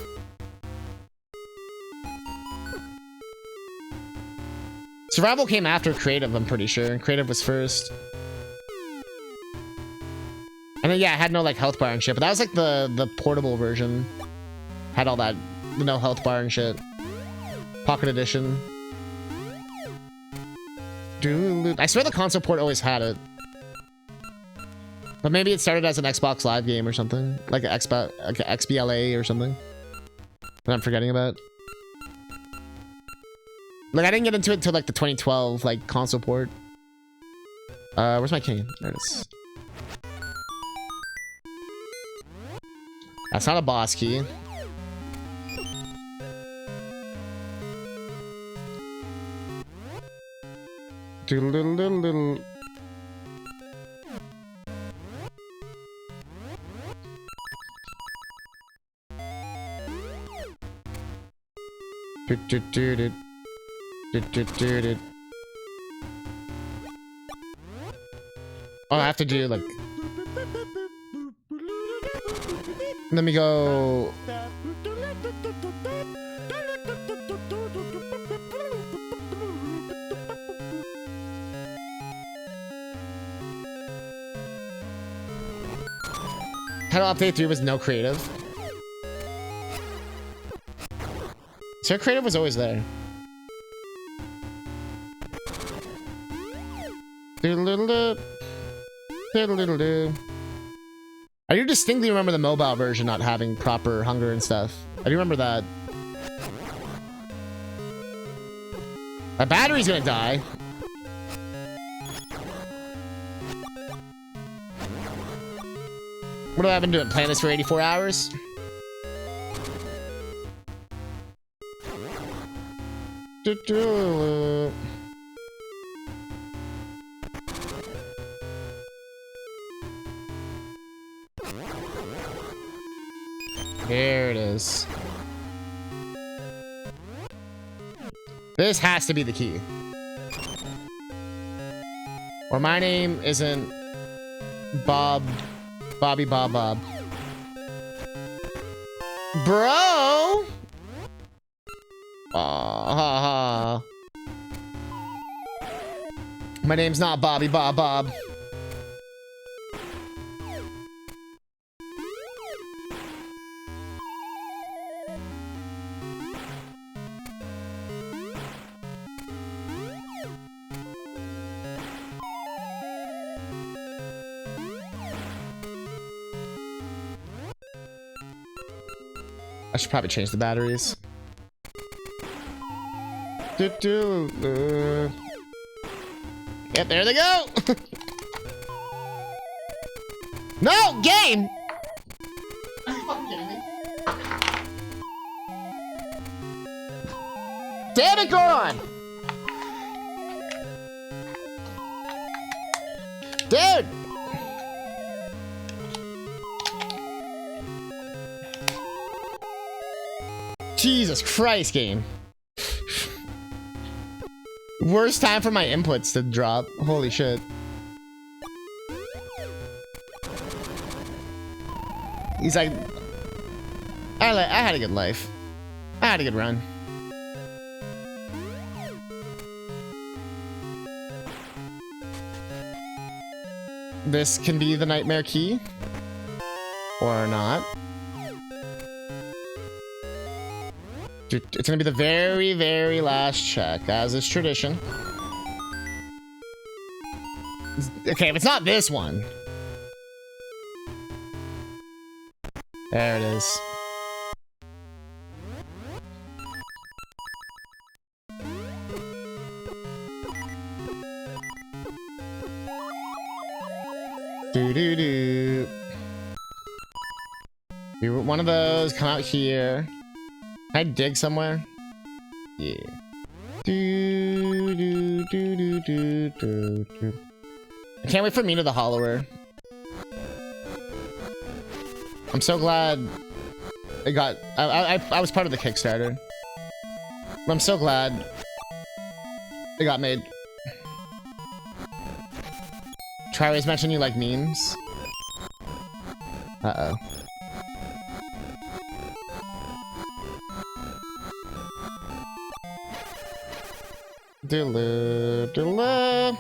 Survival came after creative, I'm pretty sure. Creative was first. And then, yeah, it had no, like, health bar and shit. But that was, like, the portable version. Had all that, no health bar and shit. Pocket edition. I swear the console port always had it. But maybe it started as an Xbox Live game or something. Like an XBLA or something. That I'm forgetting about. Like, I didn't get into it until like the 2012 like console port. Where's my cane? There it is. That's not a boss key. Doodle-doodle-doodle-doodle. Do-do-do-do. Do-do-do-do. Oh, I have to do like. Let me go. How to update 3 was no creative. So creative was always there. Doodle-doodle-doo. Doodle-doodle-doo. I do distinctly remember the mobile version not having proper hunger and stuff. I do remember that. My battery's gonna die. What do I have been doing? Playing this for 84 hours? There it is. This has to be the key. Or my name isn't Bobby Bob. Bro! Ha. My name's not Bobby Bob. I should probably change the batteries. Yep, there they go. No, game. Are you fucking kidding me? Damn it, Goron! Dude! Jesus Christ, game. Worst time for my inputs to drop. Holy shit. He's like, I had a good life. I had a good run. This can be the nightmare key. Or not. It's gonna be the very, very last check, as is tradition. Okay, if it's not this one. There it is. Do. Do one of those, come out here. Can I dig somewhere? Yeah. Do. I can't wait for Mina the Hollower. I'm so glad it got. I was part of the Kickstarter. But I'm so glad it got made. Tryways mentioned you like memes. Uh-oh. Doodle.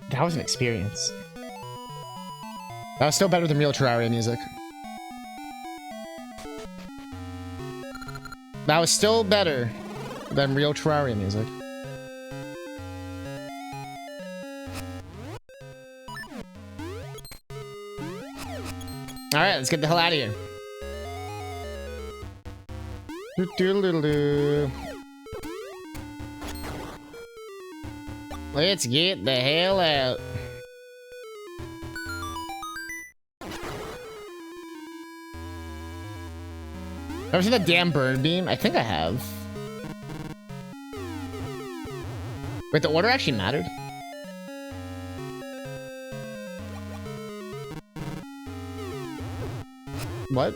That was an experience. That was still better than real Terraria music. That was still better than real Terraria music. Alright, let's get the hell out of here. Let's get the hell out. Ever seen the damn bird beam? I think I have. Wait, the order actually mattered? What?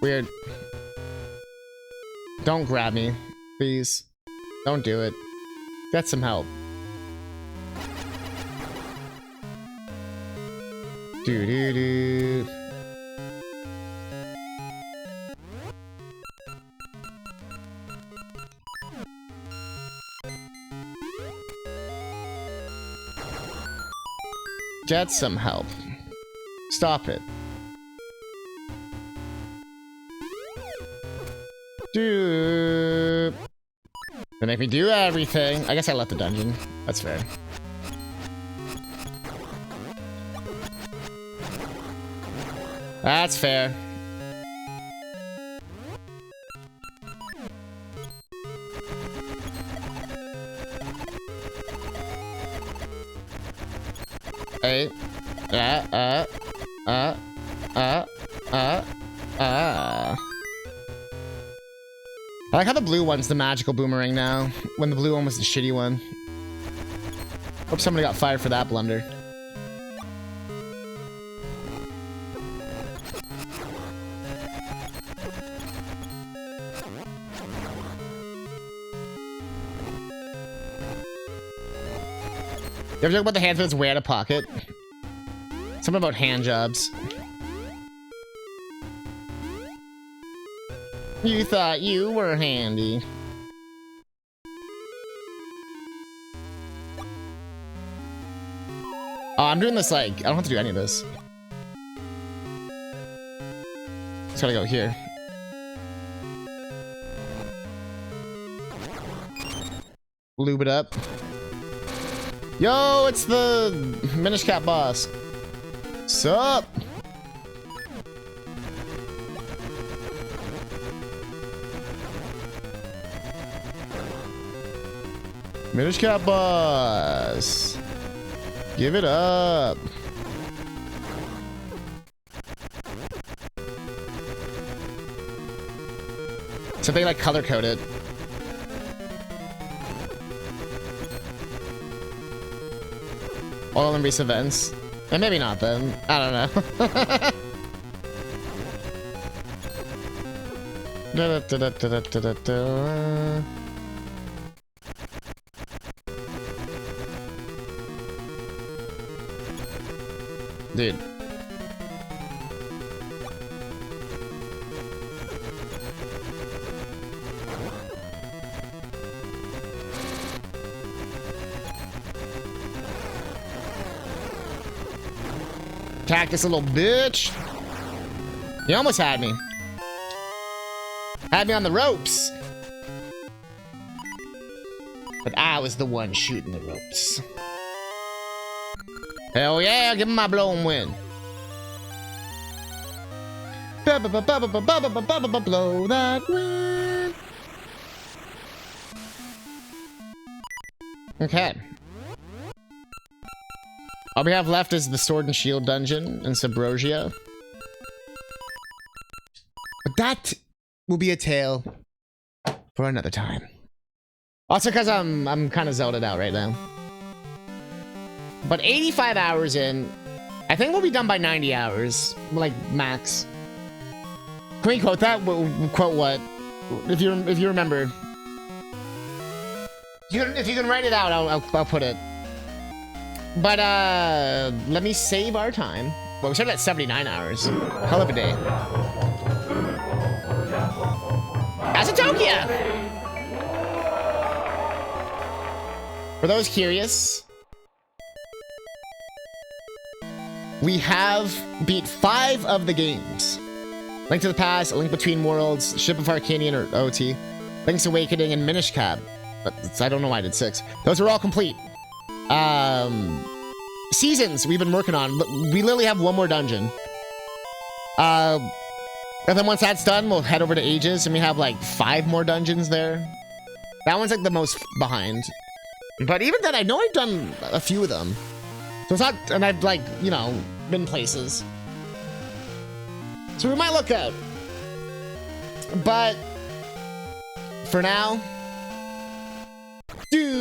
Weird. Don't grab me, please. Don't do it. Get some help. Do. Get some help. Stop it. They make me do everything. I guess I left the dungeon. That's fair. That's fair. Hey. I like how the blue one's the magical boomerang now, when the blue one was the shitty one. Hope somebody got fired for that blunder. You ever joke about the hands that's way out of pocket? Something about hand jobs. You thought you were handy. Oh, I'm doing this like... I don't have to do any of this. Just gotta go here. Lube it up. Yo, it's the Minish Cat boss. Sup? Minish Cat boss. Give it up. So they like color code it. All in recent events. And maybe not then. I don't know. Dude. Attack this little bitch. He almost had me. Had me on the ropes. But I was the one shooting the ropes. Hell yeah, give him my blowing wind. Blow that wind. Okay. All we have left is the Sword and Shield dungeon in Subrosia. But that will be a tale for another time. Also because I'm kind of Zelda'd out right now. But 85 hours in, I think we'll be done by 90 hours, like max. Can we quote that? Quote what? If you remember. If you can write it out, I'll put it. But let me save our time. Well, we started at 79 hours. Hell of a day. Azatokia! For those curious, we have beat 5 of the games. Link to the Past, A Link Between Worlds, Ship of Harkinian or OT, Link's Awakening, and Minish Cap. But I don't know why I did 6. Those are all complete. Seasons we've been working on. We literally have 1 more dungeon. And then once that's done, we'll head over to Ages, and we have like 5 more dungeons there. That one's like the most behind. But even then, I know I've done a few of them. So it's not, and I've like, you know, been places. So we might look out. But for now, dude.